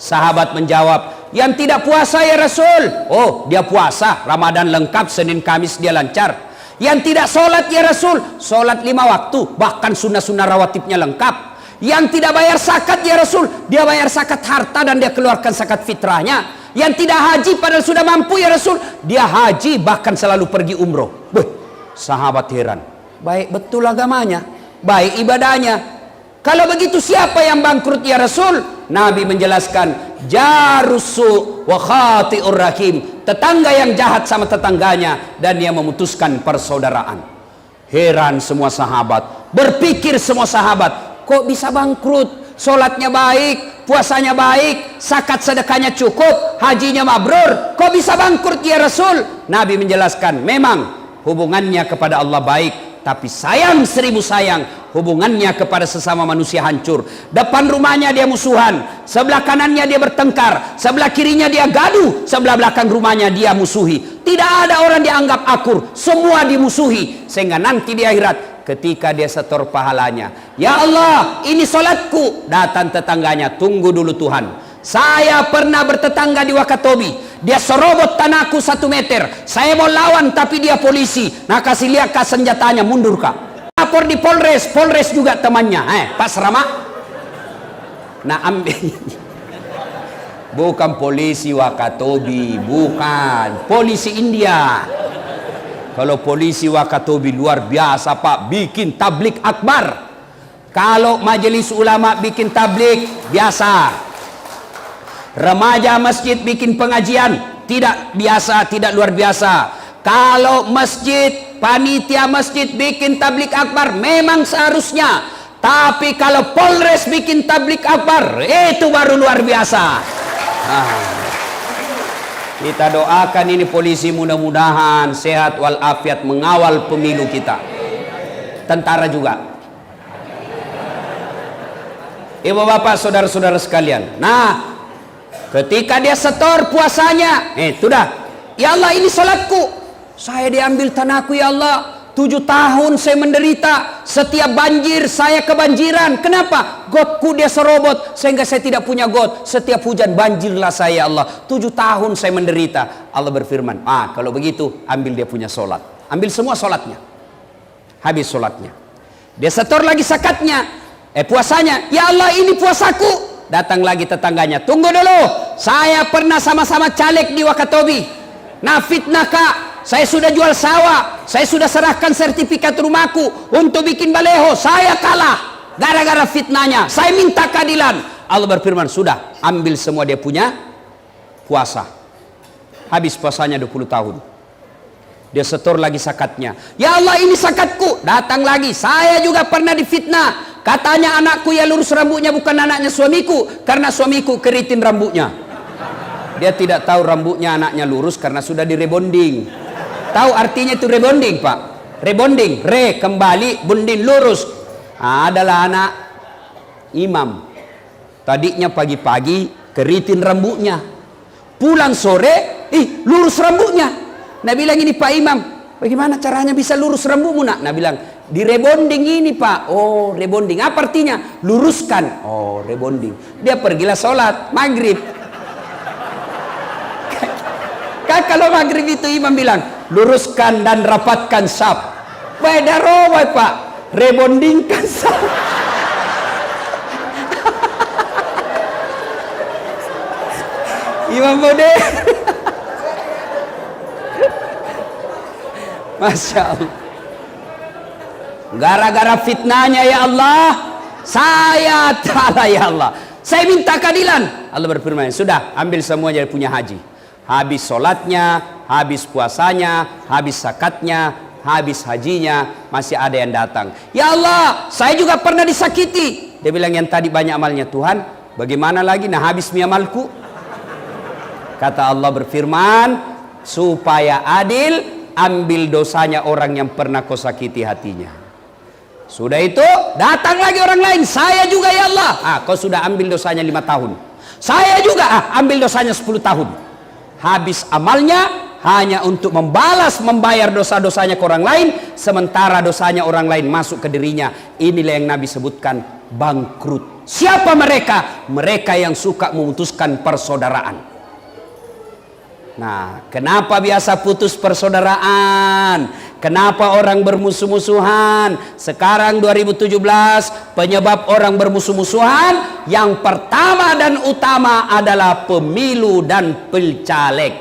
Sahabat menjawab, yang tidak puasa ya Rasul. Oh, dia puasa, Ramadan lengkap, Senin Kamis dia lancar. Yang tidak sholat ya Rasul, sholat 5 waktu, bahkan sunnah-sunnah rawatibnya lengkap. Yang tidak bayar zakat ya Rasul, dia bayar zakat harta dan dia keluarkan zakat fitrahnya. Yang tidak haji padahal sudah mampu ya Rasul, dia haji bahkan selalu pergi umroh. Sahabat heran, baik betul agamanya, baik ibadahnya. Kalau begitu siapa yang bangkrut ya Rasul? Nabi menjelaskan, jarusu wa khati'ur rahim, tetangga yang jahat sama tetangganya dan dia memutuskan persaudaraan. Heran semua sahabat, berpikir semua sahabat, kok bisa bangkrut? Sholatnya baik, puasanya baik, zakat sedekahnya cukup, hajinya mabrur, kok bisa bangkrut ya Rasul? Nabi menjelaskan, memang hubungannya kepada Allah baik, tapi sayang 1000 sayang, hubungannya kepada sesama manusia hancur. Depan rumahnya dia musuhan, sebelah kanannya dia bertengkar, sebelah kirinya dia gaduh, sebelah belakang rumahnya dia musuhi. Tidak ada orang dianggap akur, semua dimusuhi. Sehingga nanti di akhirat ketika dia setor pahalanya, ya Allah ini sholatku, datang tetangganya, tunggu dulu Tuhan, saya pernah bertetangga di Wakatobi, dia serobot tanahku 1 meter, saya mau lawan tapi dia polisi. Nah kasih lihat kak senjatanya, mundur kak, lapor di Polres, Polres juga temannya, Pak Serama. Nah ambil bukan polisi Wakatobi, bukan polisi India. Kalau polisi Wakatobi luar biasa Pak, bikin tablik akbar. Kalau majelis ulama bikin tablik biasa, remaja masjid bikin pengajian tidak biasa, tidak luar biasa. Kalau masjid, panitia masjid bikin tablik akbar memang seharusnya. Tapi kalau Polres bikin tablik akbar, itu baru luar biasa. Kita doakan ini polisi mudah-mudahan sehat walafiat mengawal pemilu kita. Tentara juga. Ibu bapak saudara-saudara sekalian. Nah, ketika dia setor puasanya, sudah, ya Allah ini salatku, saya diambil tanahku ya Allah, 7 tahun saya menderita, setiap banjir saya kebanjiran. Kenapa? Gotku dia serobot sehingga saya tidak punya got, setiap hujan banjirlah saya ya Allah, 7 tahun saya menderita. Allah berfirman, kalau begitu ambil dia punya solat, ambil semua solatnya, habis solatnya. Dia setor lagi zakatnya, puasanya, ya Allah ini puasaku. Datang lagi tetangganya, tunggu dulu, saya pernah sama-sama caleg di Wakatobi. Nah fitnah kak, saya sudah jual sawah, saya sudah serahkan sertifikat rumahku untuk bikin baleho, saya kalah gara-gara fitnahnya, saya minta keadilan. Allah berfirman, sudah, ambil semua dia punya puasa. Habis puasanya 20 tahun. Dia setor lagi zakatnya, ya Allah ini zakatku. Datang lagi, saya juga pernah difitnah, katanya anakku ya lurus rambutnya bukan anaknya suamiku, karena suamiku keritin rambutnya. Dia tidak tahu rambutnya anaknya lurus karena sudah direbonding. Tahu artinya itu rebonding Pak? Rebonding, re kembali, bonding lurus. Adalah anak imam. Tadinya pagi-pagi keritin rambutnya, pulang sore, lurus rambutnya. Nah bilang ini Pak Imam, bagaimana caranya bisa lurus rambutmu nak? Nah bilang, di rebonding ini Pak. Oh rebonding, apa artinya? Luruskan. Oh rebonding. Dia pergilah sholat maghrib. Kalau maghrib itu imam bilang, luruskan dan rapatkan saf. Beda roba Pak, rebondingkan saf. Imam Bode. Masya Allah. Gara-gara fitnahnya ya Allah, saya ta'ala ya Allah, saya minta keadilan. Allah berfirman, sudah ambil semuanya punya haji. Habis sholatnya, habis puasanya, habis zakatnya, habis hajinya, masih ada yang datang. Ya Allah, saya juga pernah disakiti. Dia bilang, yang tadi banyak amalnya Tuhan, bagaimana lagi? Nah, habis mi amalku. Kata Allah berfirman, supaya adil, ambil dosanya orang yang pernah kau sakiti hatinya. Sudah itu, datang lagi orang lain. Saya juga ya Allah. Kau sudah ambil dosanya 5 tahun. Saya juga, ambil dosanya 10 tahun. Habis amalnya, hanya untuk membayar dosa-dosanya ke orang lain. Sementara dosanya orang lain masuk ke dirinya. Inilah yang Nabi sebutkan, bangkrut. Siapa mereka? Mereka yang suka memutuskan persaudaraan. Nah, kenapa biasa putus persaudaraan? Kenapa orang bermusuh-musuhan? Sekarang 2017, penyebab orang bermusuh-musuhan yang pertama dan utama adalah pemilu dan pilcaleg.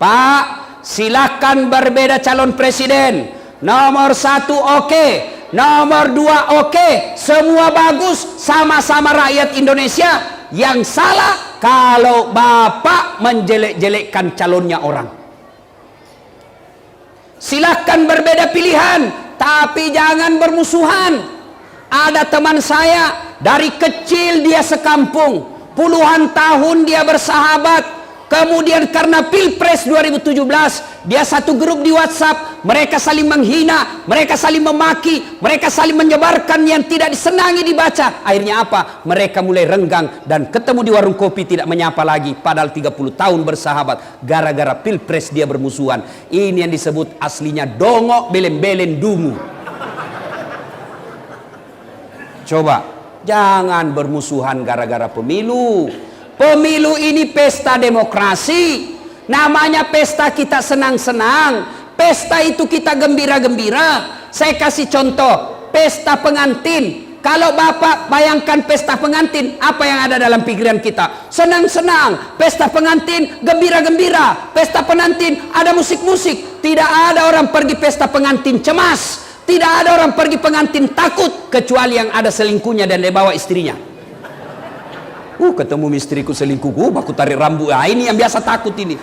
Pak, silakan berbeda calon presiden. Nomor 1 oke, nomor 2 oke, semua bagus, sama-sama rakyat Indonesia. Yang salah kalau Bapak menjelek-jelekkan calonnya orang. Silahkan berbeda pilihan, tapi jangan bermusuhan. Ada teman saya, dari kecil dia sekampung, puluhan tahun dia bersahabat. Kemudian karena Pilpres 2017, dia satu grup di WhatsApp, mereka saling menghina, mereka saling memaki, mereka saling menyebarkan yang tidak disenangi dibaca. Akhirnya apa? Mereka mulai renggang dan ketemu di warung kopi tidak menyapa lagi, padahal 30 tahun bersahabat. Gara-gara Pilpres dia bermusuhan. Ini yang disebut aslinya dongok belen-belen dungu. Coba, jangan bermusuhan gara-gara pemilu. Pemilu ini pesta demokrasi. Namanya pesta kita senang-senang. Pesta itu kita gembira-gembira. Saya kasih contoh, pesta pengantin. Kalau Bapak bayangkan pesta pengantin, apa yang ada dalam pikiran kita? Senang-senang. Pesta pengantin, gembira-gembira. Pesta pengantin, ada musik-musik. Tidak ada orang pergi pesta pengantin cemas. Tidak ada orang pergi pengantin takut, kecuali yang ada selingkuhnya dan dia bawa istrinya. Ketemu istriku selingkuh, aku tarik rambut. Ini yang biasa takut ini.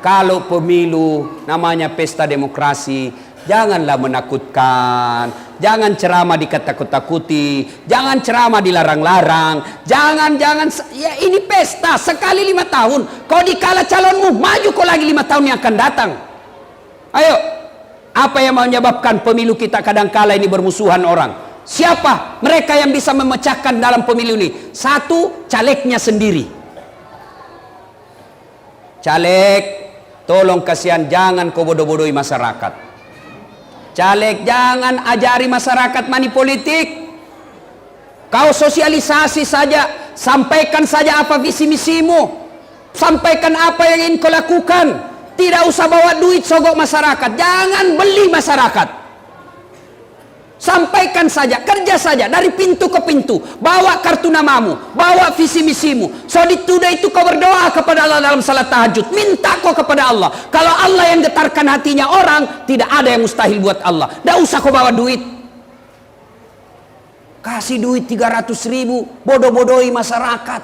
Kalau pemilu namanya pesta demokrasi, janganlah menakutkan, jangan ceramah dikata-takuti, jangan ceramah dilarang-larang, jangan ya ini pesta sekali 5 tahun. Kau dikalah calonmu, maju kau lagi 5 tahun yang akan datang. Ayo, apa yang menyebabkan pemilu kita kadang-kala ini bermusuhan orang? Siapa mereka yang bisa memecahkan dalam pemilu ini? Satu, calegnya sendiri. Caleg, tolong kasihan, jangan kau bodoh-bodohi masyarakat. Caleg, jangan ajari masyarakat money politik. Kau sosialisasi saja, sampaikan saja apa visi misimu, sampaikan apa yang ingin kau lakukan. Tidak usah bawa duit sogok masyarakat, jangan beli masyarakat. Sampaikan saja, kerja saja dari pintu ke pintu. Bawa kartu namamu, bawa visi misimu. So ditudah itu kau berdoa kepada Allah dalam salat tahajud. Minta kau kepada Allah. Kalau Allah yang getarkan hatinya orang, tidak ada yang mustahil buat Allah. Tidak usah kau bawa duit. Kasih duit 300.000, bodoh-bodohi masyarakat.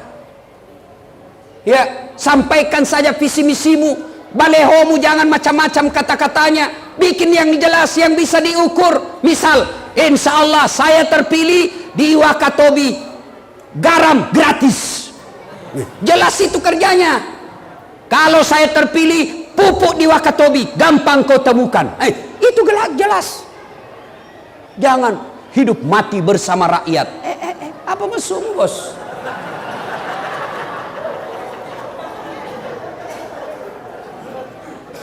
Ya, sampaikan saja visi misimu. Balehomu jangan macam-macam kata-katanya. Bikin yang jelas, yang bisa diukur. Misal, insya Allah saya terpilih di Wakatobi, garam gratis. Jelas itu kerjanya. Kalau saya terpilih, pupuk di Wakatobi gampang kau temukan. Itu jelas. Jangan hidup mati bersama rakyat. Apa maksudmu, bos?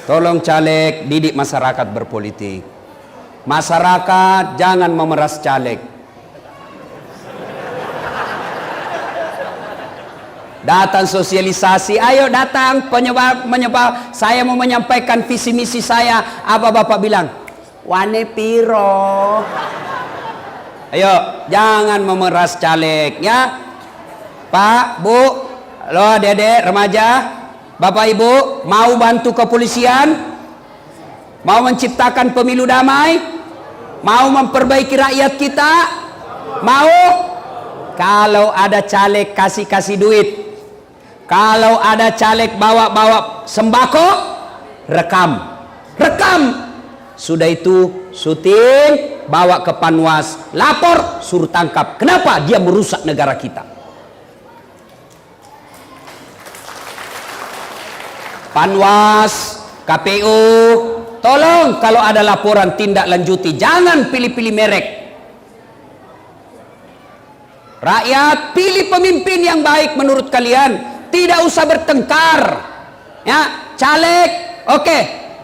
Tolong caleg, didik masyarakat berpolitik. Masyarakat jangan memeras caleg. Datang sosialisasi, ayo datang penyebab saya mau menyampaikan visi misi saya. Apa bapak bilang? Wane piro. Ayo, jangan memeras caleg ya. Pak, Bu, lo dedek, remaja, bapak ibu, mau bantu kepolisian, mau menciptakan pemilu damai, mau memperbaiki rakyat kita, mau? Kalau ada caleg kasih duit, kalau ada caleg bawa sembako, rekam. Sudah itu syuting, bawa ke Panwas, lapor, suruh tangkap. Kenapa? Dia merusak negara kita. Panwas, KPU, tolong kalau ada laporan tindak lanjuti, jangan pilih-pilih merek. Rakyat, pilih pemimpin yang baik menurut kalian, tidak usah bertengkar. Ya, caleg, oke,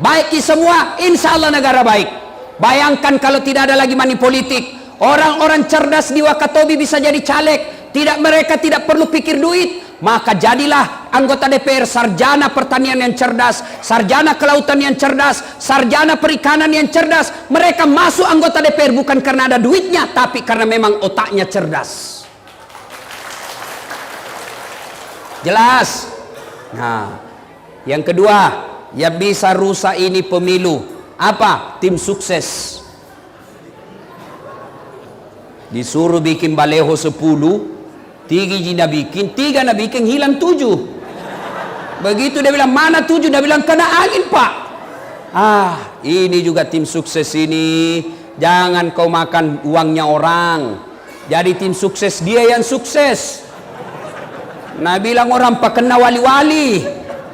baiki semua, insya Allah negara baik. Bayangkan kalau tidak ada lagi money politik, orang-orang cerdas di Wakatobi bisa jadi caleg, mereka tidak perlu pikir duit. Maka jadilah anggota DPR sarjana pertanian yang cerdas, sarjana kelautan yang cerdas, sarjana perikanan yang cerdas. Mereka masuk anggota DPR bukan karena ada duitnya, tapi karena memang otaknya cerdas. Jelas? Nah, yang kedua, yang bisa rusak ini pemilu. Apa? Tim sukses. Disuruh bikin baleho 10, 3 nak bikin hilang 7. Begitu dia bilang mana 7, dia bilang kena angin pak. Ini juga tim sukses ini. Jangan kau makan uangnya orang. Jadi tim sukses dia yang sukses. Nah bilang orang pak kena wali-wali.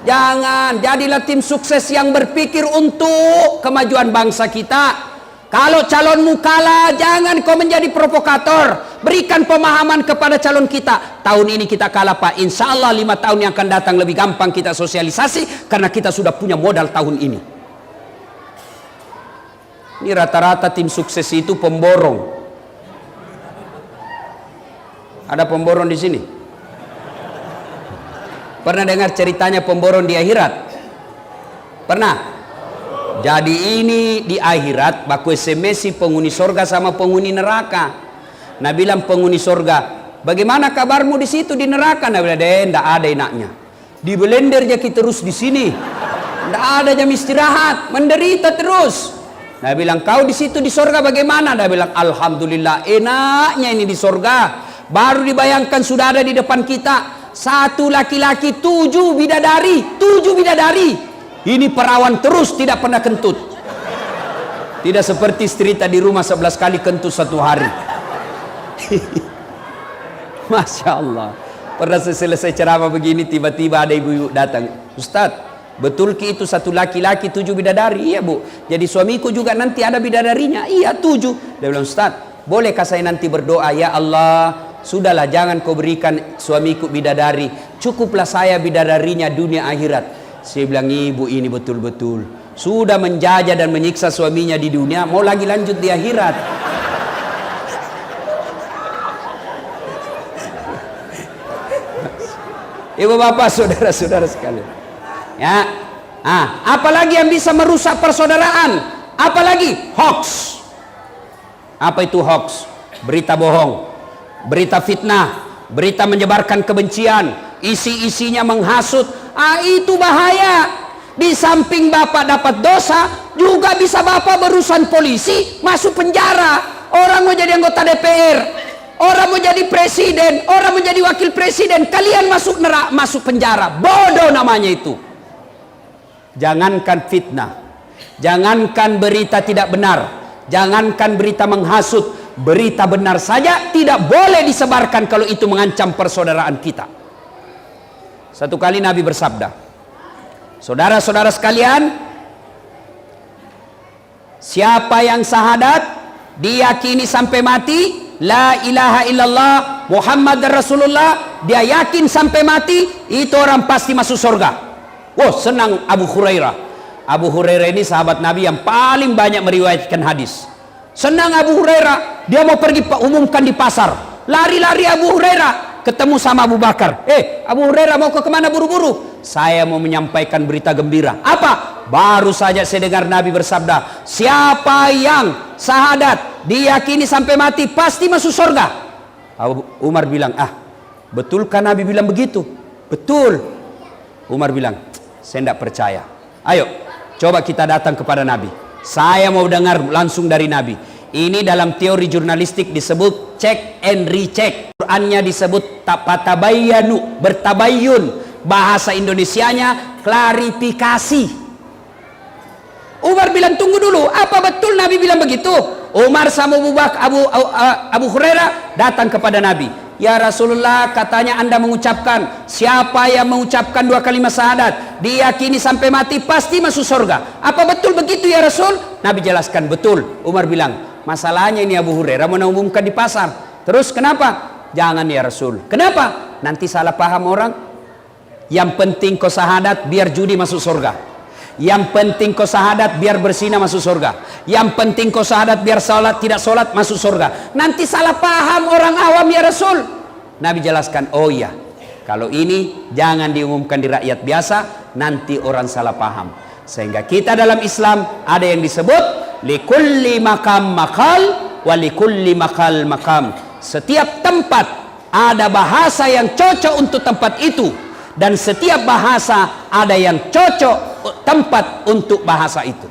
Jangan, jadilah tim sukses yang berpikir untuk kemajuan bangsa kita. Kalau calonmu kalah, jangan kau menjadi provokator. Berikan pemahaman kepada calon kita. Tahun ini kita kalah pak, insya Allah 5 tahun yang akan datang lebih gampang kita sosialisasi, karena kita sudah punya modal tahun ini. Ini rata-rata tim sukses itu pemborong. Ada pemborong di sini? Pernah dengar ceritanya pemborong di akhirat? Pernah? Jadi ini di akhirat baku SMS penghuni sorga sama penghuni neraka. Nah bilang penghuni sorga, bagaimana kabarmu di situ di neraka? Nah bilang, tidak ada enaknya. Di belender aja kita terus di sini. Tidak ada jam istirahat, menderita terus. Nah bilang, kau di situ di sorga bagaimana? Nah bilang, alhamdulillah enaknya ini di sorga. Baru dibayangkan sudah ada di depan kita. 1 laki-laki, 7 bidadari, 7 bidadari. Ini perawan terus, tidak pernah kentut. Tidak seperti cerita di rumah 11 kali kentut 1 hari. Masya Allah. Pernah selesai ceramah begini, tiba-tiba ada ibu-ibu datang. Ustadz, betul ki itu 1 laki-laki 7 bidadari? Iya bu. Jadi suamiku juga nanti ada bidadarinya? Iya 7. Dia bilang, Ustadz, bolehkah saya nanti berdoa? Ya Allah, sudahlah jangan kau berikan suamiku bidadari, cukuplah saya bidadarinya dunia akhirat. Saya bilang, ibu ini betul-betul sudah menjajah dan menyiksa suaminya di dunia, mau lagi lanjut di akhirat. Ibu bapak, saudara-saudara sekalian, ya, apalagi yang bisa merusak persaudaraan? Apalagi hoax. Apa itu hoax? Berita bohong, berita fitnah, berita menyebarkan kebencian, isi-isinya menghasut. Itu bahaya. Di samping bapak dapat dosa, juga bisa bapak berurusan polisi, masuk penjara. Orang mau jadi anggota DPR, orang mau jadi presiden, orang mau jadi wakil presiden, kalian masuk penjara. Bodoh namanya itu. Jangankan fitnah, jangankan berita tidak benar, jangankan berita menghasut, berita benar saja tidak boleh disebarkan kalau itu mengancam persaudaraan kita. Satu kali Nabi bersabda, saudara-saudara sekalian, siapa yang syahadat diyakini sampai mati, la ilaha illallah Muhammad Rasulullah, dia yakin sampai mati, itu orang pasti masuk surga. Senang Abu Hurairah. Abu Hurairah ini sahabat Nabi yang paling banyak meriwayatkan hadis. Senang Abu Hurairah, dia mau pergi umumkan di pasar. Lari-lari Abu Hurairah, ketemu sama Abu Bakar. Abu Hurairah mau ke kemana buru-buru? Saya mau menyampaikan berita gembira. Apa? Baru saja saya dengar Nabi bersabda, siapa yang syahadat diyakini sampai mati pasti masuk surga. Umar bilang, betulkah Nabi bilang begitu? Betul. Umar bilang, saya tidak percaya. Ayo, coba kita datang kepada Nabi. Saya mau dengar langsung dari Nabi. Ini dalam teori jurnalistik disebut check and recheck. Qurannya disebut patabayanu, bertabayun. Bahasa Indonesianya klarifikasi. Umar bilang, tunggu dulu, apa betul Nabi bilang begitu? Umar sama Abu Hurairah datang kepada Nabi. Ya Rasulullah, katanya Anda mengucapkan, siapa yang mengucapkan 2 kalimat syahadat diyakini sampai mati pasti masuk surga. Apa betul begitu ya Rasul? Nabi jelaskan, betul. Umar bilang, masalahnya ini Abu Hurairah mau umumkan di pasar. Terus kenapa? Jangan ya Rasul. Kenapa? Nanti salah paham orang. Yang penting kau syahadat biar judi masuk surga. Yang penting kau syahadat biar berzina masuk surga. Yang penting kau syahadat biar salat tidak salat masuk surga. Nanti salah paham orang awam ya Rasul. Nabi jelaskan, oh iya, kalau ini jangan diumumkan di rakyat biasa, nanti orang salah paham. Sehingga kita dalam Islam ada yang disebut likulli makam makal wa likulli makal makam. Setiap tempat ada bahasa yang cocok untuk tempat itu, dan setiap bahasa ada yang cocok tempat untuk bahasa itu.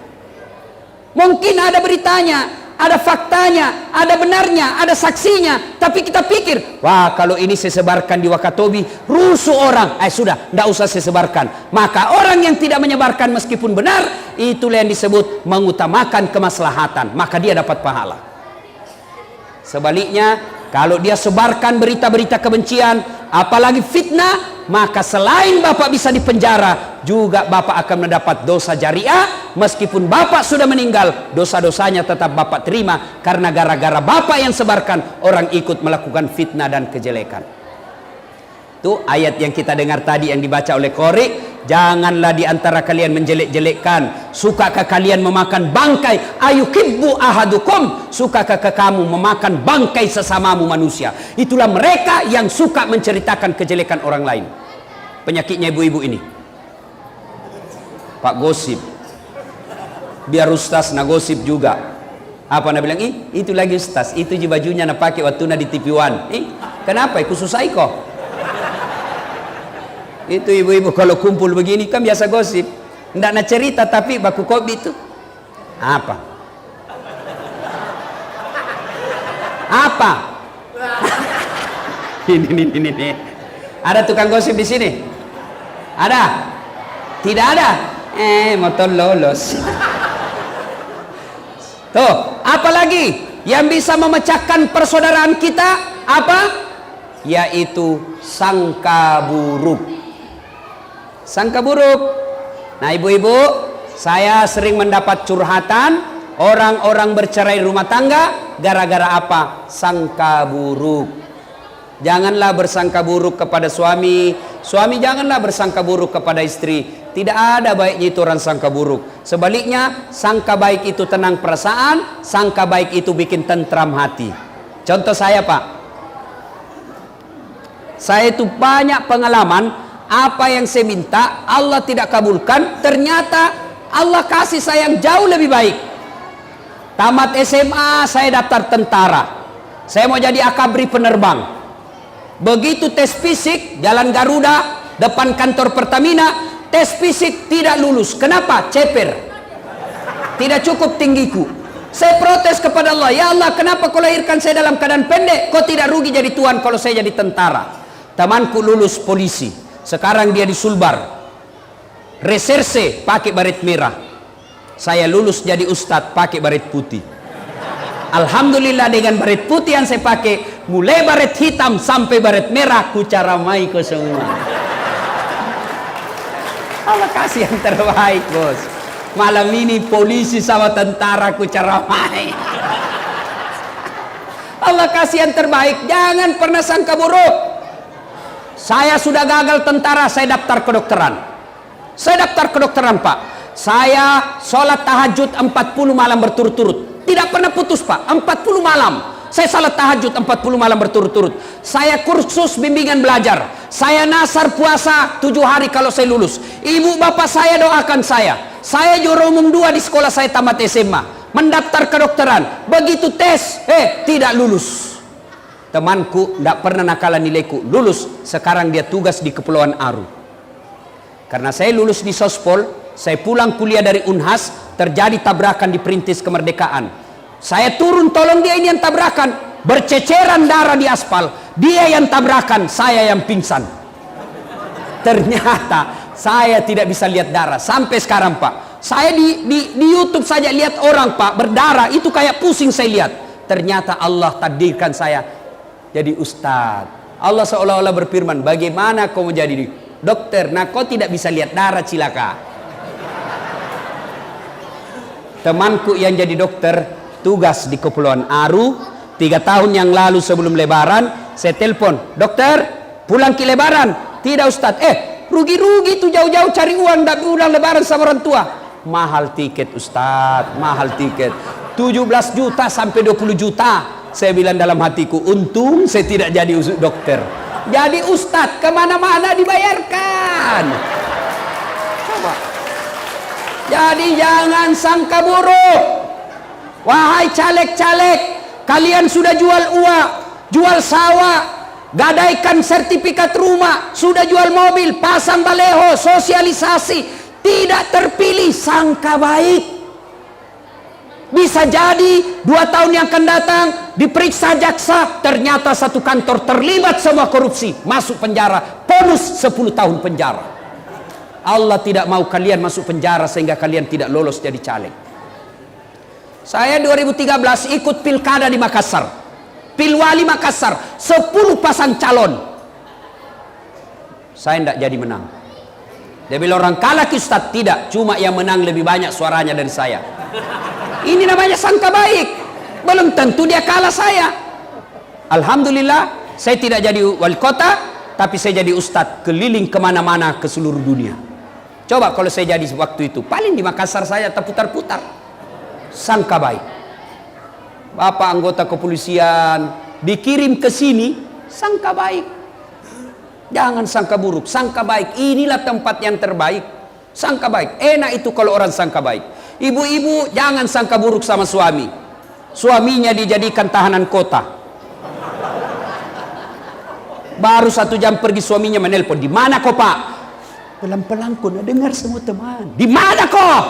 Mungkin ada beritanya, ada faktanya, ada benarnya, ada saksinya, tapi kita pikir, wah kalau ini saya sebarkan di Wakatobi rusuh orang, sudah, tidak usah saya sebarkan. Maka orang yang tidak menyebarkan meskipun benar, itulah yang disebut mengutamakan kemaslahatan, maka dia dapat pahala. Sebaliknya, kalau dia sebarkan berita-berita kebencian, apalagi fitnah, maka selain Bapak bisa dipenjara, juga Bapak akan mendapat dosa jariah. Meskipun Bapak sudah meninggal, dosa-dosanya tetap Bapak terima, karena gara-gara Bapak yang sebarkan, orang ikut melakukan fitnah dan kejelekan. Itu ayat yang kita dengar tadi yang dibaca oleh Qori. Janganlah di antara kalian menjelek-jelekkan. Sukakah kalian memakan bangkai? Ayukibbu ahadukum, sukakah kamu memakan bangkai sesamamu manusia? Itulah mereka yang suka menceritakan kejelekan orang lain. Penyakitnya ibu-ibu ini, Pak gosip. Biar ustaz na gosip juga. Apa nak bilang? Itu lagi ustaz, itu je bajunya nak pakai waktu na di TV One. Kenapa? Aku susah kok. Itu ibu-ibu kalau kumpul begini kan biasa gosip. Tidak nak cerita tapi baku kopi itu. Apa? Apa? Ini. Ada tukang gosip di sini? Ada? Tidak ada? Motor lolos. Tuh, apalagi yang bisa memecahkan persaudaraan kita? Apa? Yaitu sangka buruk. Sangka buruk. Nah ibu-ibu, saya sering mendapat curhatan orang-orang bercerai rumah tangga gara-gara apa? Sangka buruk. Janganlah bersangka buruk kepada suami, suami janganlah bersangka buruk kepada istri. Tidak ada baiknya itu orang sangka buruk. Sebaliknya, sangka baik itu tenang perasaan, sangka baik itu bikin tentram hati. Contoh saya Pak, saya itu banyak pengalaman. Apa yang saya minta Allah tidak kabulkan, ternyata Allah kasih saya yang jauh lebih baik. Tamat SMA saya daftar tentara, saya mau jadi akabri penerbang. Begitu tes fisik Jalan Garuda depan kantor Pertamina, tes fisik tidak lulus. Kenapa? Ceper, tidak cukup tinggiku. Saya protes kepada Allah, ya Allah kenapa kau lahirkan saya dalam keadaan pendek? Kau tidak rugi jadi tuan kalau saya jadi tentara. Temanku lulus polisi, sekarang dia di Sulbar reserse pakai baret merah. Saya lulus jadi ustadz pakai baret putih. Alhamdulillah dengan baret putih yang saya pakai, mulai baret hitam sampai baret merah, ku caramai ke semua. Allah kasih yang terbaik bos. Malam ini polisi sama tentara ku caramai. Allah kasih yang terbaik. Jangan pernah sangka buruk. Saya sudah gagal tentara, saya daftar kedokteran. Saya daftar kedokteran Pak. Saya sholat tahajud 40 malam berturut-turut. Tidak pernah putus Pak, 40 malam. Saya salat tahajud 40 malam berturut-turut. Saya kursus bimbingan belajar. Saya nasar puasa 7 hari kalau saya lulus. Ibu bapak saya doakan saya. Saya juara umum 2 di sekolah saya tamat SMA. Mendaftar kedokteran. Begitu tes, tidak lulus. Temanku tidak pernah nakalan nilaiku. Lulus. Sekarang dia tugas di Kepulauan Aru. Karena saya lulus di Sospol, saya pulang kuliah dari Unhas, terjadi tabrakan di Perintis Kemerdekaan. Saya turun tolong dia ini yang tabrakan, berceceran darah di aspal. Dia yang tabrakan, saya yang pingsan. Ternyata saya tidak bisa lihat darah sampai sekarang, Pak. Saya di YouTube saja lihat orang, Pak, berdarah itu kayak pusing saya lihat. Ternyata Allah takdirkan saya jadi ustadz. Allah seolah-olah berfirman, bagaimana kau menjadi dokter? Nah, kau tidak bisa lihat darah, cilaka. Temanku yang jadi dokter tugas di Kepulauan Aru 3 tahun yang lalu sebelum lebaran, saya telepon, dokter pulang ke lebaran. Tidak Ustadz, rugi-rugi tuh jauh-jauh cari uang, tidak pulang lebaran sama orang tua. Mahal tiket Ustadz, mahal tiket 17 juta sampai 20 juta. Saya bilang dalam hatiku, untung saya tidak jadi dokter, jadi Ustadz kemana-mana dibayarkan. Coba. Jadi jangan sangka buruk. Wahai caleg-caleg, kalian sudah jual uang, jual sawah, gadaikan sertifikat rumah, sudah jual mobil, pasang baleho, sosialisasi, tidak terpilih, sangka baik. Bisa jadi 2 tahun yang akan datang diperiksa jaksa, ternyata satu kantor terlibat semua korupsi, masuk penjara, bonus 10 tahun penjara. Allah tidak mau kalian masuk penjara sehingga kalian tidak lolos jadi caleg. Saya 2013 ikut pilkada di Makassar, pilwali Makassar, 10 pasang calon. Saya tidak jadi menang. Dia bilang orang kalah ke Ustadz, tidak, cuma yang menang lebih banyak suaranya dari saya. Ini namanya sangka baik. Belum tentu dia kalah saya. Alhamdulillah, saya tidak jadi wali kota, tapi saya jadi Ustadz keliling kemana-mana ke seluruh dunia. Coba kalau saya jadi waktu itu, paling di Makassar saya terputar-putar. Sangka baik. Bapak anggota kepolisian dikirim ke sini, sangka baik. Jangan sangka buruk, sangka baik. Inilah tempat yang terbaik. Sangka baik. Enak itu kalau orang sangka baik. Ibu-ibu jangan sangka buruk sama suami. Suaminya dijadikan tahanan kota. Baru 1 jam pergi suaminya menelpon, di mana kau Pak? Pelan-pelan kau dengar semua teman. Di mana kau?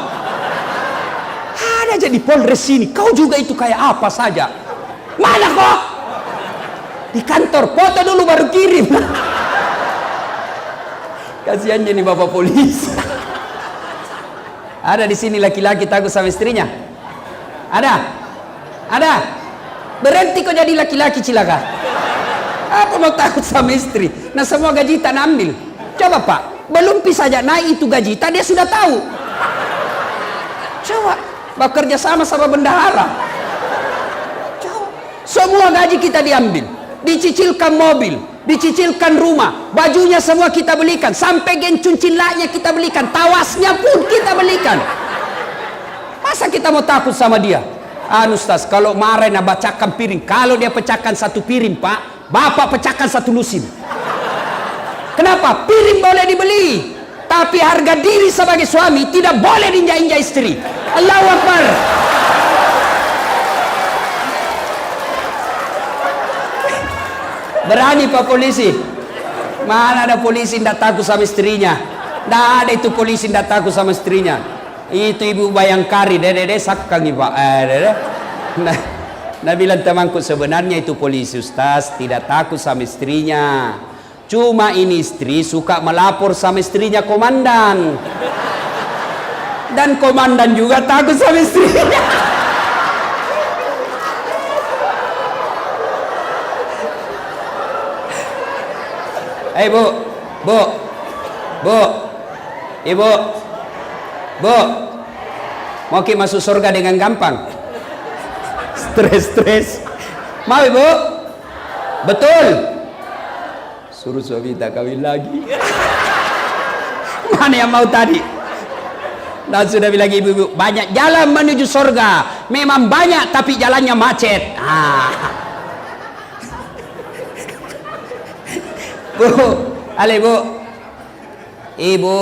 Ada jadi Polres sini. Kau juga itu kayak apa saja. Mana kok? Di kantor. Foto dulu baru kirim. Kasiannya nih bapak polisi. Ada di sini laki-laki takut sama istrinya? Ada? Ada? Berhenti kau jadi laki-laki cilaka. Apa mau takut sama istri? Nah semua gajitan ambil. Coba Pak, belum bisa saja naik itu gajitan dia sudah tahu. Coba bekerja sama bendahara. Semua gaji kita diambil, dicicilkan mobil, dicicilkan rumah, bajunya semua kita belikan, sampai gencun cilaknya kita belikan, tawasnya pun kita belikan. Masa kita mau takut sama dia? Ustaz, kalau marah nak bacakan piring, kalau dia pecahkan 1 piring Pak, bapak pecahkan 1 lusin. Kenapa? Piring boleh dibeli, tapi harga diri sebagai suami tidak boleh diinjak-injak istri. Allahu Akbar. Berani Pak polisi? Mana ada polisi tidak takut sama istrinya? Tidak ada itu polisi tidak takut sama istrinya. Itu Ibu Bayangkari, dede sakang Pak. Nah bilang temanku, sebenarnya itu polisi Ustaz tidak takut sama istrinya. Cuma ini istri suka melapor sama istrinya komandan. Dan komandan juga takut sama istrinya. Bu, Ibu, Bu, mau ki masuk surga dengan gampang? Stres. Mau Ibu? Betul. Suruh suami tak kawin lagi. Mana yang mau tadi? Dan sudah bilang ibu-ibu, banyak jalan menuju surga. Memang banyak tapi jalannya macet. Bu, ale bu, ibu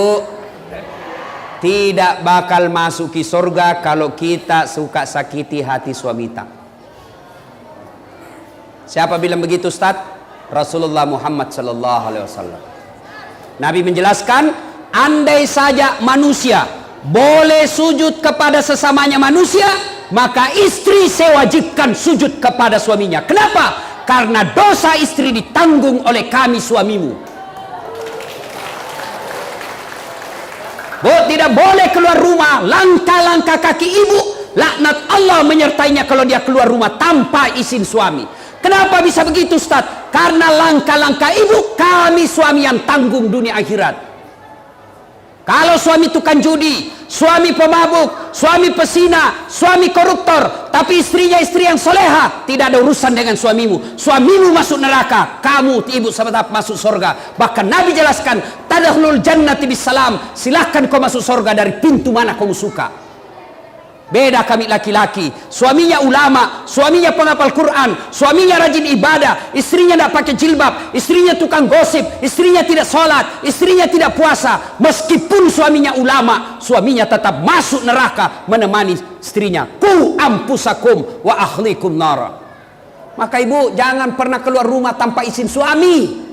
tidak bakal masuki surga kalau kita suka sakiti hati suami kita. Siapa bilang begitu, Ustaz? Rasulullah Muhammad sallallahu alaihi wasallam. Nabi menjelaskan, andai saja manusia boleh sujud kepada sesamanya manusia, maka istri saya wajibkan sujud kepada suaminya. Kenapa? Karena dosa istri ditanggung oleh kami suamimu. Bu, tidak boleh keluar rumah langkah-langkah kaki ibu, laknat Allah menyertainya kalau dia keluar rumah tanpa izin suami. Kenapa bisa begitu, Ustaz? Karena langkah-langkah ibu kami suami yang tanggung dunia akhirat. Kalau suami tukang judi, suami pemabuk, suami pesina, suami koruptor, tapi istrinya istri yang soleha, tidak ada urusan dengan suamimu. Suamimu masuk neraka, kamu ibu tetap masuk surga. Bahkan Nabi jelaskan, tadkhulul jannati bisalam, silahkan kau masuk surga dari pintu mana kau suka. Beda kami laki-laki, suaminya ulama, suaminya penghafal Quran, suaminya rajin ibadah, istrinya tidak pakai jilbab, istrinya tukang gosip, istrinya tidak sholat, istrinya tidak puasa. Meskipun suaminya ulama, suaminya tetap masuk neraka menemani istrinya. Ku ampusakum wa ahlikum nara. Maka ibu jangan pernah keluar rumah tanpa izin suami.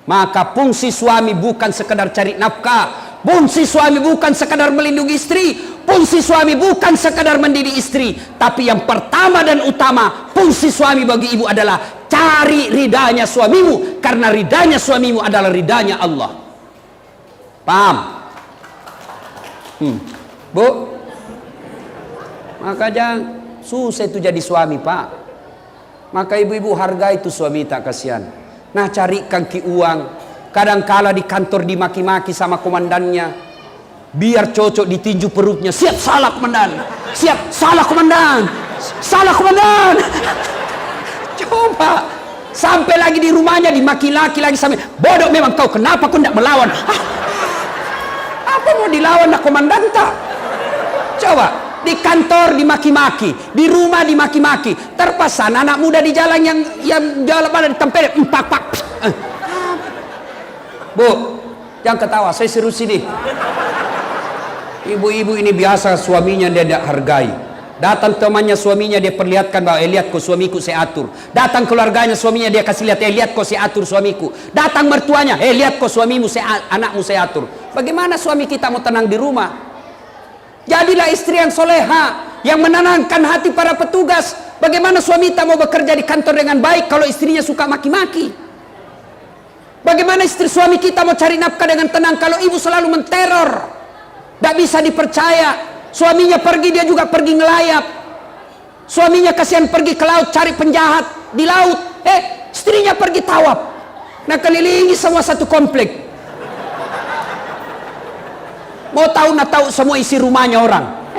Maka fungsi suami bukan sekedar cari nafkah, fungsi suami bukan sekadar melindungi istri, fungsi suami bukan sekadar mendidik istri, tapi yang pertama dan utama fungsi suami bagi ibu adalah cari ridanya suamimu, karena ridanya suamimu adalah ridanya Allah. Paham? Bu, maka jangan susah itu jadi suami, Pak. Maka ibu-ibu hargai itu suami, tak kasihan. Nah, carikan ki uang. Kadangkala di kantor dimaki-maki sama komandannya, biar cocok ditinju perutnya. Siap salah komandan, siap salah komandan, salah komandan. Coba sampai lagi di rumahnya dimaki laki lagi sampai bodoh memang kau, kenapa kau tidak melawan? Apa mau dilawan nak komandan tak? Coba di kantor dimaki-maki, di rumah dimaki-maki, terpasan anak muda di jalan yang jalan pada ditempel empak-pak. Bu, jangan ketawa, saya serius ini. Ibu-ibu ini biasa suaminya dia tidak hargai. Datang temannya suaminya dia perlihatkan bahwa lihat kok suamiku saya atur. Datang keluarganya suaminya dia kasih lihat, lihat kok saya atur suamiku. Datang mertuanya, lihat kok suamimu anakmu saya atur. Bagaimana suami kita mau tenang di rumah? Jadilah istri yang soleha, yang menenangkan hati para petugas. Bagaimana suami kita mau bekerja di kantor dengan baik kalau istrinya suka maki-maki? Bagaimana istri suami kita mau cari nafkah dengan tenang kalau ibu selalu menteror? Tidak bisa dipercaya. Suaminya pergi, dia juga pergi ngelayap. Suaminya kasihan pergi ke laut cari penjahat di laut. Istrinya pergi tawaf. Nah, kelilingi semua satu komplek. Mau tahu nak tahu semua isi rumahnya orang.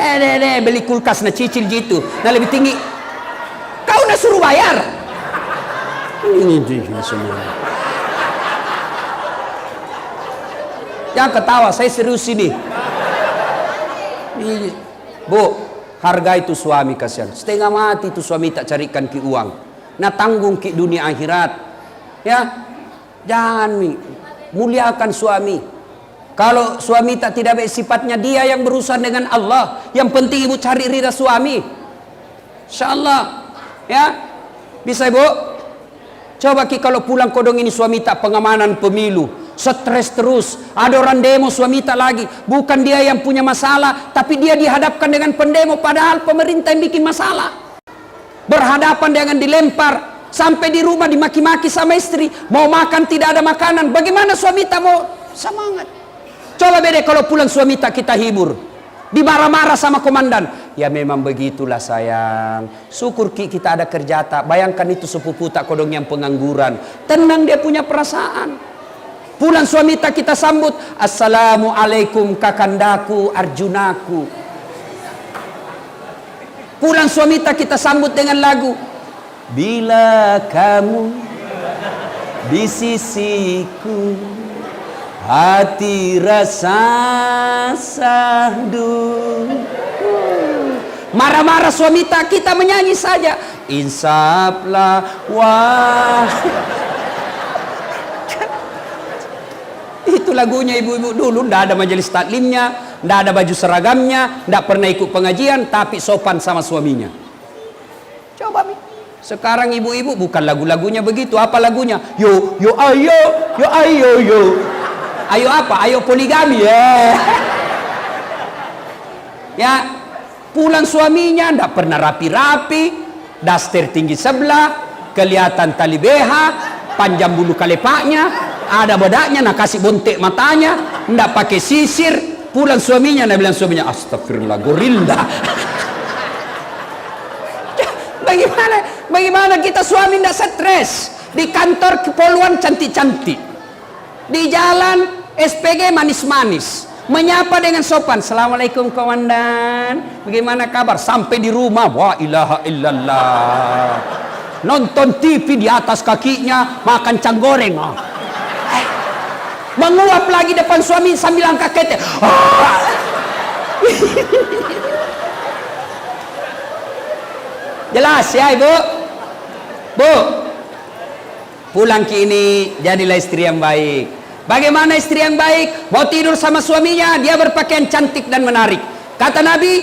Beli kulkas na cicil gitu. Nah, lebih tinggi. Kau nak suruh bayar. Ini semua. Jangan ketawa, saya serius ini. Bu, harga itu suami kasihan. Setengah mati itu suami tak carikan ki uang. Nah, tanggung ki dunia akhirat. Ya, jangan muliakan suami. Kalau suami tak tidak baik sifatnya, dia yang berurusan dengan Allah. Yang penting ibu cari ridha suami. Insyaallah, ya bisa ibu. Coba ki kalau pulang kodong ini suami tak pengamanan pemilu. Stres terus, ada orang demo suami tak lagi, bukan dia yang punya masalah, tapi dia dihadapkan dengan pendemo, padahal pemerintah yang bikin masalah. Berhadapan dengan dilempar, sampai di rumah dimaki-maki sama istri, mau makan tidak ada makanan. Bagaimana suami tak mau semangat? Coba beda kalau pulang suami tak kita hibur, dimarah-marah sama komandan. Ya memang begitulah sayang, syukur kita ada kerja tak. Bayangkan itu sepupu tak kodong yang pengangguran, tenang dia punya perasaan. Pulang suami tak kita sambut, assalamualaikum kakandaku arjunaku. Pulang suami tak kita sambut dengan lagu, bila kamu di sisiku, hati rasa sahdu. Marah-marah suami tak kita menyanyi saja, insaflah wah. itu lagunya ibu-ibu dulu. Nggak ada majelis taklimnya, nggak ada baju seragamnya, nggak pernah ikut pengajian, tapi sopan sama suaminya. Coba Mi. Sekarang ibu-ibu bukan lagu-lagunya begitu. Apa lagunya? Yo, yo ayo, yo ayo, yo. Ayo apa? Ayo poligami ya. Ya, pulang suaminya ndak pernah rapi-rapi, daster tinggi sebelah, kelihatan tali BH, panjang bulu kalepaknya, ada bedaknya, nak kasih bontek matanya, ndak pakai sisir. Pulang suaminya, nak bilang suaminya, astagfirullah, gorilla. Bagaimana kita suami ndak stres? Di kantor kepoluan cantik-cantik, di jalan SPG manis-manis, menyapa dengan sopan, assalamualaikum komandan, bagaimana kabar? Sampai di rumah, wa ilaha illallah, nonton TV di atas kakinya, makan cang goreng, menguap lagi depan suami sambil angkat kete. Jelas ya ibu? Bu, pulang ke ini jadilah istri yang baik. Bagaimana istri yang baik? Mau tidur sama suaminya, dia berpakaian cantik dan menarik. Kata Nabi,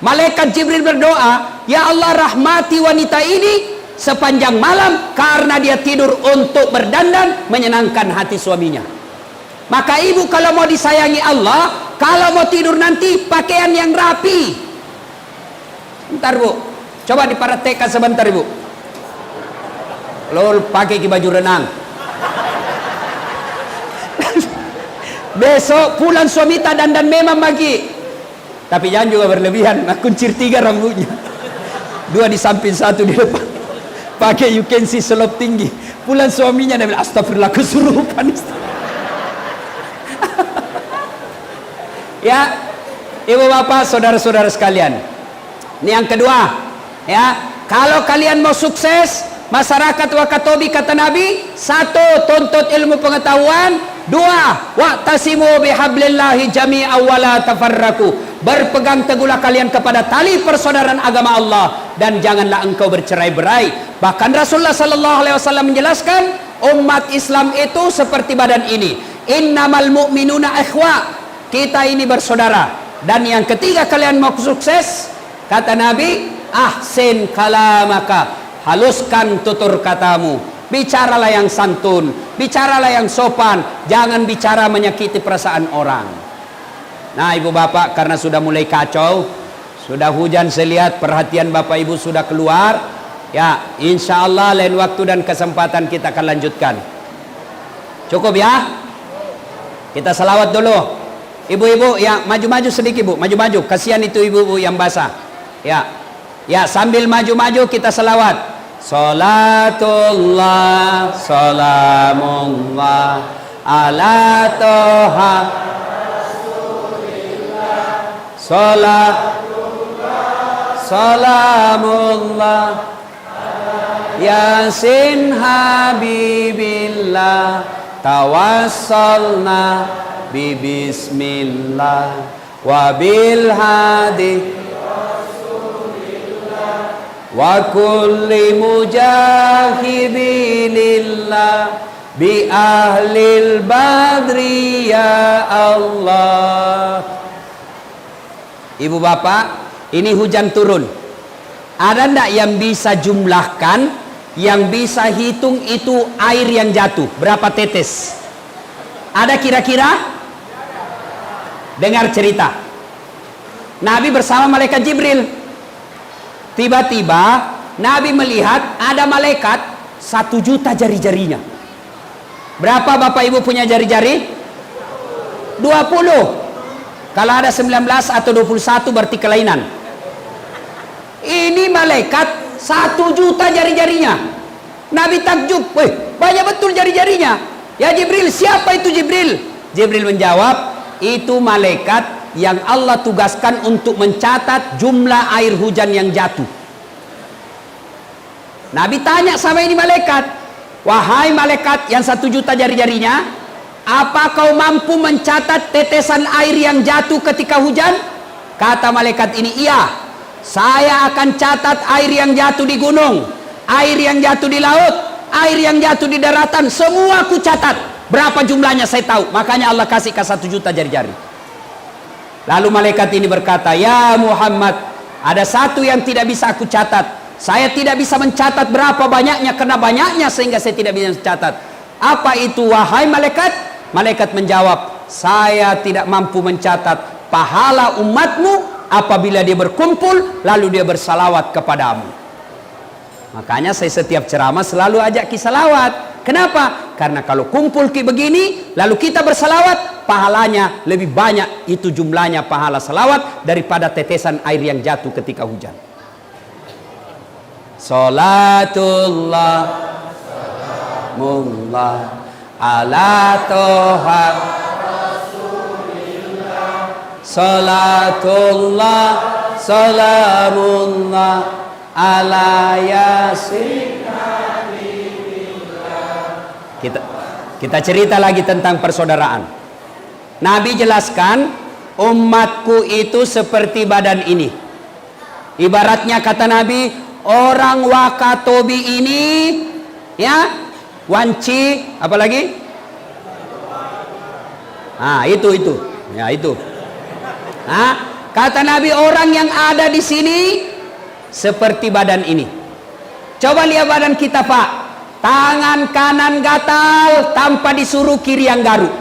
malaikat Jibril berdoa, ya Allah rahmati wanita ini sepanjang malam karena dia tidur untuk berdandan menyenangkan hati suaminya. Maka ibu kalau mau disayangi Allah, kalau mau tidur nanti pakaian yang rapi. Bentar bu, coba dipraktekkan sebentar ibu. Lo pakai baju renang. Besok pulang suami tak dandan memang bagi, tapi jangan juga berlebihan. Nah, kuncir 3 rambutnya, 2 di samping, 1 di depan. Pakai you can see selop tinggi. Pulang suaminya dia bilang, astagfirullah kesurupan. Ya, ibu bapak, saudara-saudara sekalian. Ini yang kedua, ya. Kalau kalian mau sukses, masyarakat Wakatobi kata Nabi, 1, tuntut ilmu pengetahuan, 2, wa'tasimu bihablillahi jami'a wa la tafarraku. Berpegang teguhlah kalian kepada tali persaudaraan agama Allah dan janganlah engkau bercerai-berai. Bahkan Rasulullah sallallahu alaihi wasallam menjelaskan, umat Islam itu seperti badan ini. Innamal mu'minuna ikhwa. Kita ini bersaudara. Dan yang ketiga, kalian mau sukses, kata Nabi, ahsin kalamaka. Haluskan tutur katamu. Bicaralah yang santun, bicaralah yang sopan, jangan bicara menyakiti perasaan orang. Nah ibu bapak, karena sudah mulai kacau, sudah hujan, saya lihat perhatian bapak ibu sudah keluar. Ya, insya Allah lain waktu dan kesempatan kita akan lanjutkan. Cukup ya? Kita salawat dulu. Ibu-ibu ya, maju-maju sedikit bu, maju-maju, kasihan itu ibu-ibu yang basah. Ya, ya sambil maju-maju kita salawat. Salatullah salamullah ala toha salatullah salamullah yasin habibillah tawassalna bibismillah wabil hadi wa kulli mujahidilillah bi ahlil badri ya Allah. Ibu bapak, ini hujan turun. Ada ndak yang bisa jumlahkan, yang bisa hitung itu air yang jatuh berapa tetes? Ada kira-kira? Dengar cerita. Nabi bersama malaikat Jibril. Tiba-tiba Nabi melihat ada malaikat 1 juta jari-jarinya. Berapa bapak ibu punya jari-jari? 20. Kalau ada 19 atau 21 berarti kelainan. Ini malaikat 1 juta jari-jarinya. Nabi takjub, weh, banyak betul jari-jarinya. Ya Jibril, siapa itu Jibril? Jibril menjawab, itu malaikat yang Allah tugaskan untuk mencatat jumlah air hujan yang jatuh. Nabi tanya sama ini malaikat, wahai malaikat yang 1 juta jari-jarinya, apa kau mampu mencatat tetesan air yang jatuh ketika hujan? Kata malaikat ini, iya, saya akan catat air yang jatuh di gunung, air yang jatuh di laut, air yang jatuh di daratan, semua aku catat. Berapa jumlahnya saya tahu. Makanya Allah kasih ke 1 juta jari-jari. Lalu malaikat ini berkata, ya Muhammad, ada satu yang tidak bisa aku catat. Saya tidak bisa mencatat berapa banyaknya, karena banyaknya sehingga saya tidak bisa mencatat. Apa itu wahai malaikat? Malaikat menjawab, saya tidak mampu mencatat pahala umatmu apabila dia berkumpul lalu dia bersalawat kepadamu. Makanya saya setiap ceramah selalu ajak ki salawat. Kenapa? Karena kalau kumpul ki begini lalu kita bersalawat, pahalanya lebih banyak, itu jumlahnya pahala salawat daripada tetesan air yang jatuh ketika hujan. Salatullah salamullah ala toha salatullah salamullah ala yasin. Kita cerita lagi tentang persaudaraan. Nabi jelaskan, umatku itu seperti badan ini. Ibaratnya kata Nabi, orang Wakatobi ini, ya, wanci, apalagi? Itu. Ya, itu. Kata Nabi, orang yang ada di sini seperti badan ini. Coba lihat badan kita, Pak. Tangan kanan gatal tanpa disuruh kiri yang garuk.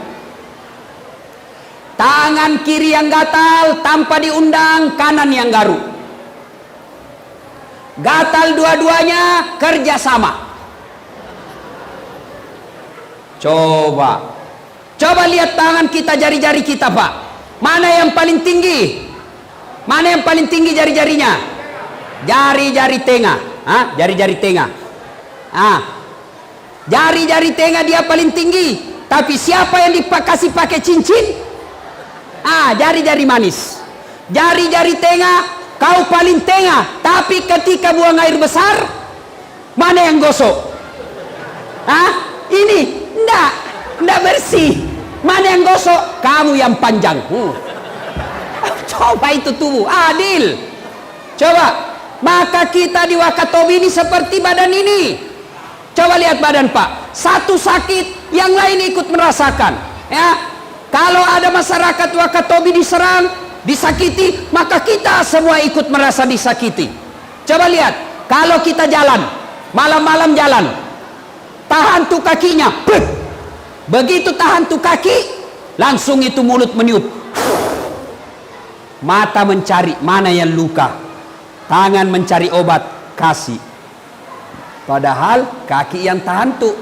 Tangan kiri yang gatal tanpa diundang kanan yang garuk. Gatal dua-duanya kerjasama. Coba lihat tangan kita, jari-jari kita, Pak. Mana yang paling tinggi? Mana yang paling tinggi jari-jarinya? Jari-jari tengah. Jari-jari tengah. Jari-jari tengah dia paling tinggi. Tapi siapa yang dikasih pakai cincin? Jari-jari manis. Jari-jari tengah, kau paling tengah. Tapi ketika buang air besar, mana yang gosok? Ini enggak bersih. Mana yang gosok? Kamu yang panjang. Coba itu tubuh adil. Coba. Maka kita di Wakatobi ini seperti badan ini. Coba lihat badan, Pak. Satu sakit, yang lain ikut merasakan. Ya, kalau ada masyarakat Wakatobi diserang, disakiti, maka kita semua ikut merasa disakiti. Coba lihat, kalau kita jalan, malam-malam jalan, tahan tuh kakinya, begitu tahan tuh kaki, langsung itu mulut meniup. Mata mencari mana yang luka, tangan mencari obat, kasih. Padahal kaki yang tahan tuh.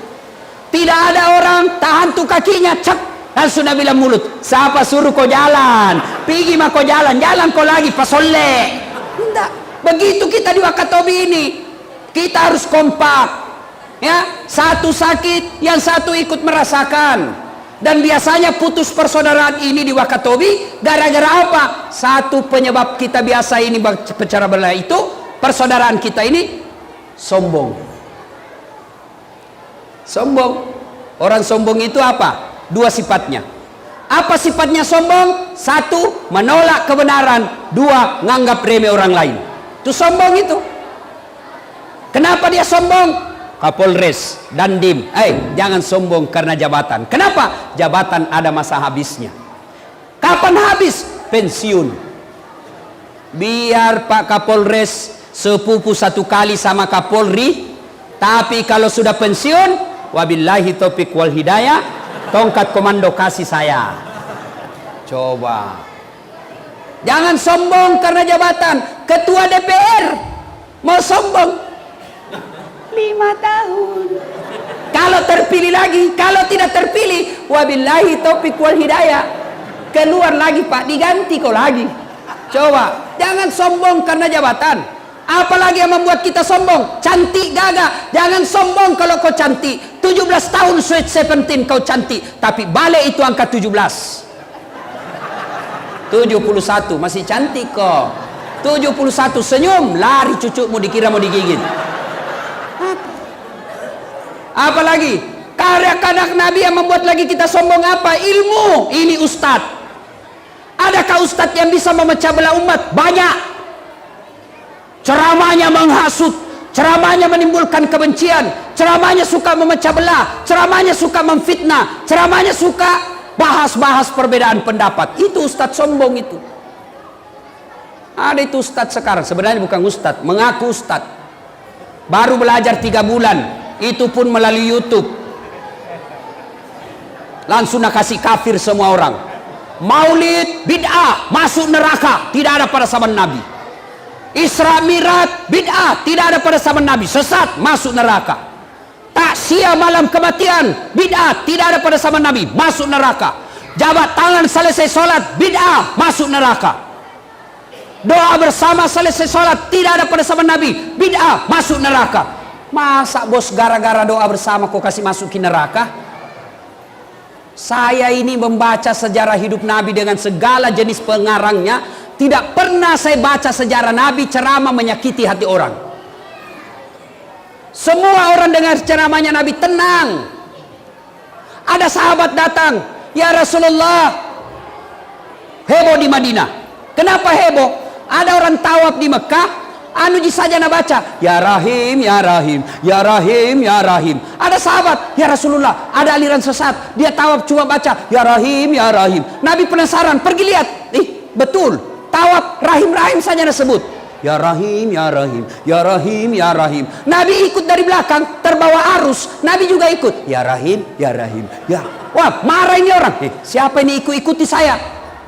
Tidak ada orang tahan tuh kakinya, cek, langsung Nabi bilang mulut, siapa suruh kau jalan? Pergi mah kau jalan kau lagi pasole. Enggak. Begitu kita di Wakatobi ini, kita harus kompak. Ya, satu sakit, yang satu ikut merasakan. Dan biasanya putus persaudaraan ini di Wakatobi gara-gara apa? Satu penyebab kita biasa ini pecah belah itu, persaudaraan kita ini sombong. Orang sombong itu apa? Dua sifatnya. Apa sifatnya sombong? Satu, menolak kebenaran. Dua, nganggap remeh orang lain. Itu sombong itu. Kenapa dia sombong? Kapolres, Dandim, jangan sombong karena jabatan. Kenapa? Jabatan ada masa habisnya. Kapan habis? Pensiun. Biar Pak Kapolres sepupu satu kali sama Kapolri, tapi kalau sudah pensiun, wabillahi taufiq wal hidayah, tongkat komando kasih saya. Coba. Jangan sombong karena jabatan. Ketua DPR mau sombong 5 tahun. Kalau terpilih lagi, kalau tidak terpilih, wabillahi taufiq wal hidayah, keluar lagi Pak, diganti kau lagi. Coba, jangan sombong karena jabatan. Apalagi yang membuat kita sombong? Cantik, gagah. Jangan sombong kalau kau cantik. 17 tahun sweet 17 kau cantik, tapi balik itu angka 17. 71 masih cantik kok. 71 senyum, lari cucumu dikira mau digigit. Apalagi karya-karya Nabi yang membuat lagi kita sombong apa? Ilmu. Ini ustadz. Adakah ustadz yang bisa memecah belah umat? Banyak. Ceramahnya menghasut, ceramahnya menimbulkan kebencian, ceramahnya suka memecah belah, ceramahnya suka memfitnah, ceramahnya suka bahas-bahas perbedaan pendapat. Itu ustadz sombong itu. Ada itu ustadz sekarang, sebenarnya bukan ustadz, mengaku ustadz, baru belajar 3 bulan, itu pun melalui YouTube, langsung nak kasih kafir semua orang. Maulid bid'ah, masuk neraka, tidak ada pada zaman Nabi. Isra Mi'raj bid'ah, tidak ada pada zaman Nabi, sesat, masuk neraka. Takziah malam kematian bid'ah, tidak ada pada zaman Nabi, masuk neraka. Jabat tangan selesai sholat bid'ah, masuk neraka. Doa bersama selesai sholat tidak ada pada zaman Nabi, bid'ah, masuk neraka. Masa bos gara-gara doa bersama kau kasih masukin neraka? Saya ini membaca sejarah hidup Nabi dengan segala jenis pengarangnya, tidak pernah saya baca sejarah Nabi ceramah menyakiti hati orang. Semua orang dengar ceramahnya Nabi tenang. Ada sahabat datang, ya Rasulullah, heboh di Madinah. Kenapa heboh? Ada orang tawaf di Mekah, anu saja nak baca, ya Rahim, ya Rahim, ya Rahim, ya Rahim. Ada sahabat, ya Rasulullah, ada aliran sesat, dia tawaf cuma baca, ya Rahim, ya Rahim. Nabi penasaran, pergi lihat, betul, tawaf Rahim, Rahim saja disebut. Ya Rahim, ya Rahim, ya Rahim, ya Rahim. Nabi ikut dari belakang, terbawa arus, Nabi juga ikut, ya Rahim, ya Rahim, ya. Wah, marah ini orang, siapa ini ikut-ikuti saya?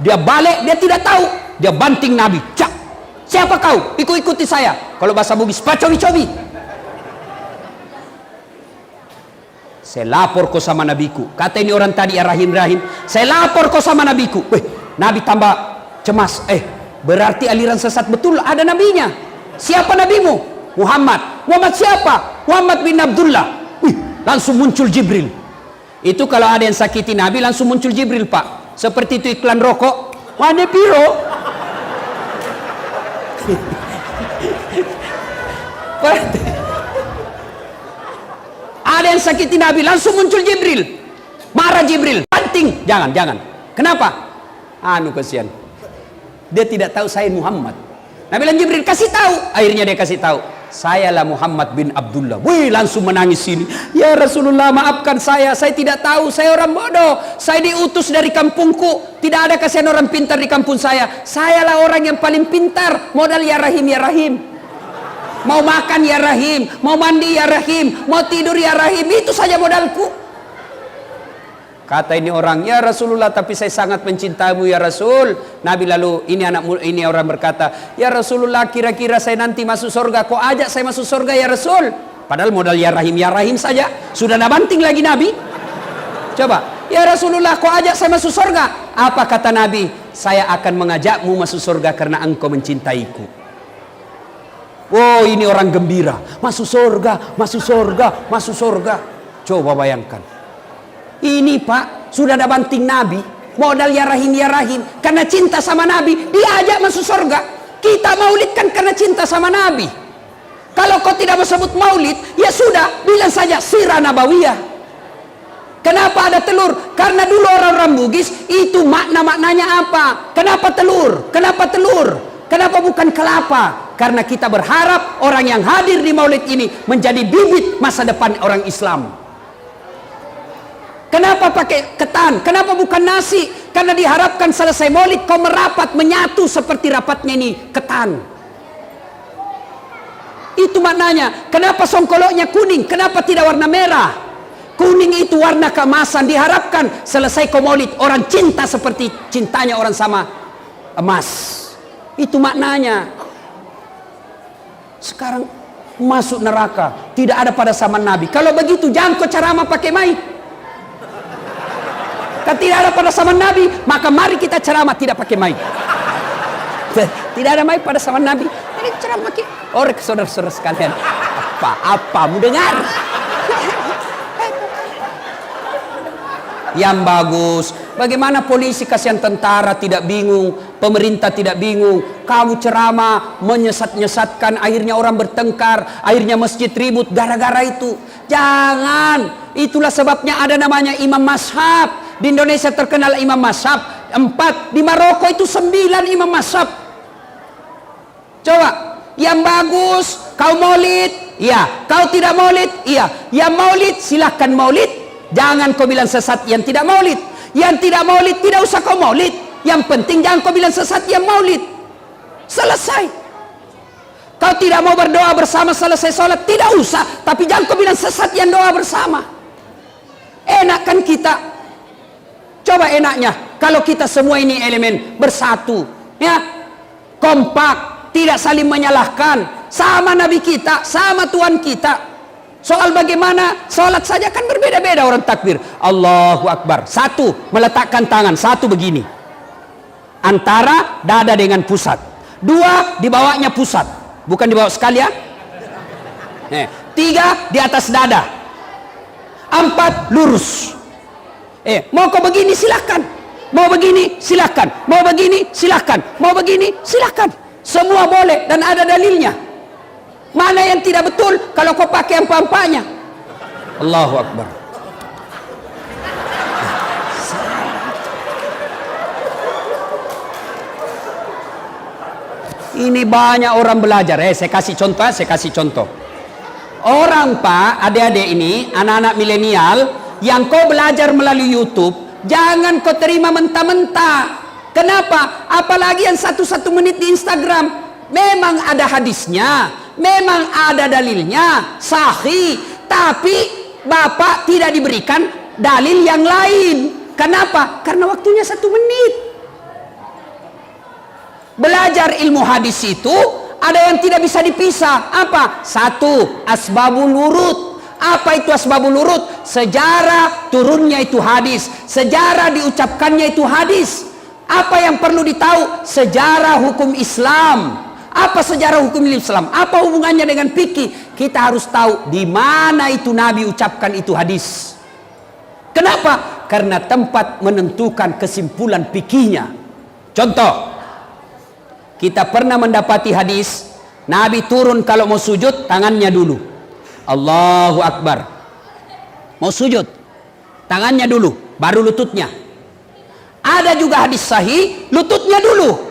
Dia balik, dia tidak tahu, dia banting Nabi, cak. Siapa kau? Ikut-ikuti saya. Kalau bahasa Bugis, pacobi-cobi. Saya lapor kau sama nabiku. Kata ini orang tadi, ya Rahim-Rahim. Saya lapor kau sama nabiku. Nabi tambah cemas. Berarti aliran sesat betul, ada nabinya. Siapa nabimu? Muhammad. Muhammad siapa? Muhammad bin Abdullah. Langsung muncul Jibril. Itu kalau ada yang sakiti Nabi, langsung muncul Jibril, Pak. Seperti itu iklan rokok. Wane piro? Ada yang sakiti Nabi, langsung muncul Jibril. Marah Jibril, banting. Jangan. Kenapa? Anu kasihan, dia tidak tahu saya Muhammad. Nabi bilang Jibril, kasih tahu. Akhirnya dia kasih tahu, sayalah Muhammad bin Abdullah. Wih, langsung menangis sini. Ya Rasulullah, maafkan saya tidak tahu, saya orang bodoh. Saya diutus dari kampungku, tidak ada kasihan orang pintar di kampung saya. Sayalah orang yang paling pintar. Modal ya Rahim, ya Rahim. Mau makan ya Rahim, mau mandi ya Rahim, mau tidur ya Rahim, itu saja modalku. Kata ini orang, ya Rasulullah, tapi saya sangat mencintaimu ya Rasul. Nabi lalu, ini orang berkata, ya Rasulullah, kira-kira saya nanti masuk surga, kok ajak saya masuk surga ya Rasul? Padahal modal ya Rahim saja, sudah nabanting lagi Nabi. Coba, ya Rasulullah, kok ajak saya masuk surga? Apa kata Nabi? Saya akan mengajakmu masuk surga karena engkau mencintaiku. Oh, ini orang gembira, masuk surga, masuk surga, masuk surga. Coba bayangkan. Ini Pak, sudah ada banting Nabi, modal ya Rahim, karena cinta sama Nabi, diajak masuk surga. Kita maulid kan karena cinta sama Nabi. Kalau kau tidak mau sebut maulid, ya sudah, bilang saja sirah nabawiyah. Kenapa ada telur? Karena dulu orang-orang Bugis, itu makna-maknanya apa? Kenapa telur? Kenapa telur? Kenapa bukan kelapa? Karena kita berharap orang yang hadir di maulid ini menjadi bibit masa depan orang Islam. Kenapa pakai ketan? Kenapa bukan nasi? Karena diharapkan selesai maulid kau merapat, menyatu seperti rapatnya ini ketan. Itu maknanya. Kenapa songkoloknya kuning? Kenapa tidak warna merah? Kuning itu warna keemasan. Diharapkan selesai kau maulid orang cinta seperti cintanya orang sama emas. Itu maknanya. Sekarang masuk neraka, tidak ada pada zaman Nabi. Kalau begitu jangan kau ceramah pakai mic. Kalau tidak ada pada zaman Nabi, maka mari kita ceramah tidak pakai mic. Tidak ada mic pada zaman Nabi, ini ceramah pakai. Saudara-saudara sekalian, apa mau dengar? Yang bagus. Bagaimana polisi kasihan tentara tidak bingung, pemerintah tidak bingung. Kamu ceramah menyesat-nyesatkan, akhirnya orang bertengkar, akhirnya masjid ribut gara-gara itu. Jangan. Itulah sebabnya ada namanya imam mazhab. Di Indonesia terkenal imam mazhab 4, di Maroko itu 9 imam mazhab. Coba, yang bagus, kau maulid Iya. Kau tidak maulid? Iya. Yang maulid silahkan maulid. Jangan kau bilang sesat yang tidak maulid. Yang tidak maulid tidak usah kau maulid. Yang penting jangan kau bilang sesat yang maulid. Selesai. Kau tidak mau berdoa bersama selesai sholat, tidak usah. Tapi jangan kau bilang sesat yang doa bersama. Enak kan kita? Coba enaknya kalau kita semua ini elemen bersatu, ya, kompak, tidak saling menyalahkan, sama Nabi kita, sama Tuhan kita. Soal bagaimana sholat saja kan berbeda-beda orang takbir. Allahu Akbar. Satu, meletakkan tangan. Satu begini. Antara dada dengan pusat. Dua, di bawahnya pusat. Bukan di bawah sekali ya. Tiga, di atas dada. Empat, lurus. Mau kau begini silakan. Mau begini silakan. Mau begini silakan. Mau begini silakan. Semua boleh dan ada dalilnya. Mana yang tidak betul kalau kau pakai empa-empanya? Allahu Akbar. Ini banyak orang belajar. Saya kasih contoh. Orang Pak, adik-adik ini, anak-anak milenial, yang kau belajar melalui YouTube, jangan kau terima mentah-mentah. Kenapa? Apalagi yang 1 menit di Instagram. Memang ada hadisnya, memang ada dalilnya, sahih, tapi Bapak tidak diberikan dalil yang lain. Kenapa? Karena waktunya 1 menit. Belajar ilmu hadis itu ada yang tidak bisa dipisah. Apa? Satu, asbabul wurud. Apa itu asbabul wurud? Sejarah turunnya itu hadis, sejarah diucapkannya itu hadis. Apa yang perlu ditahu? Sejarah hukum Islam. Apa sejarah hukum Islam? Apa hubungannya dengan fikih? Kita harus tahu di mana itu Nabi ucapkan itu hadis. Kenapa? Karena tempat menentukan kesimpulan fikihnya. Contoh, kita pernah mendapati hadis Nabi turun kalau mau sujud tangannya dulu. Allahu Akbar. Mau sujud tangannya dulu, baru lututnya. Ada juga hadis sahih, lututnya dulu.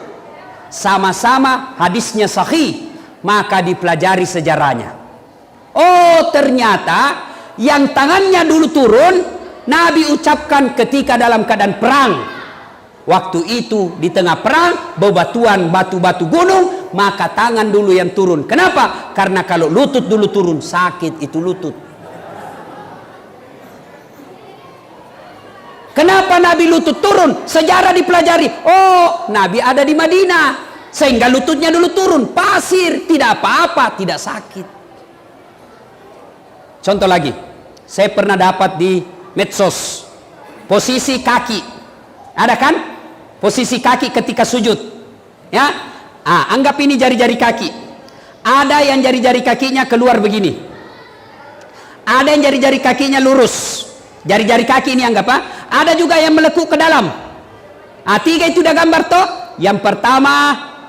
Sama-sama hadisnya sahih, maka dipelajari sejarahnya. Oh, ternyata yang tangannya dulu turun Nabi ucapkan ketika dalam keadaan perang. Waktu itu di tengah perang, bebatuan batu-batu gunung, maka tangan dulu yang turun. Kenapa? Karena kalau lutut dulu turun, sakit itu lutut. Kenapa Nabi lutut turun? Sejarah dipelajari. Oh, Nabi ada di Madinah, sehingga lututnya dulu turun. Pasir, tidak apa-apa, tidak sakit. Contoh lagi, saya pernah dapat di medsos posisi kaki. Ada kan? Posisi kaki ketika sujud. Ya, anggap ini jari-jari kaki. Ada yang jari-jari kakinya keluar begini. Ada yang jari-jari kakinya lurus. Jari-jari kaki ini anggap ada juga yang melekuk ke dalam. 3 itu udah gambar toh. Yang pertama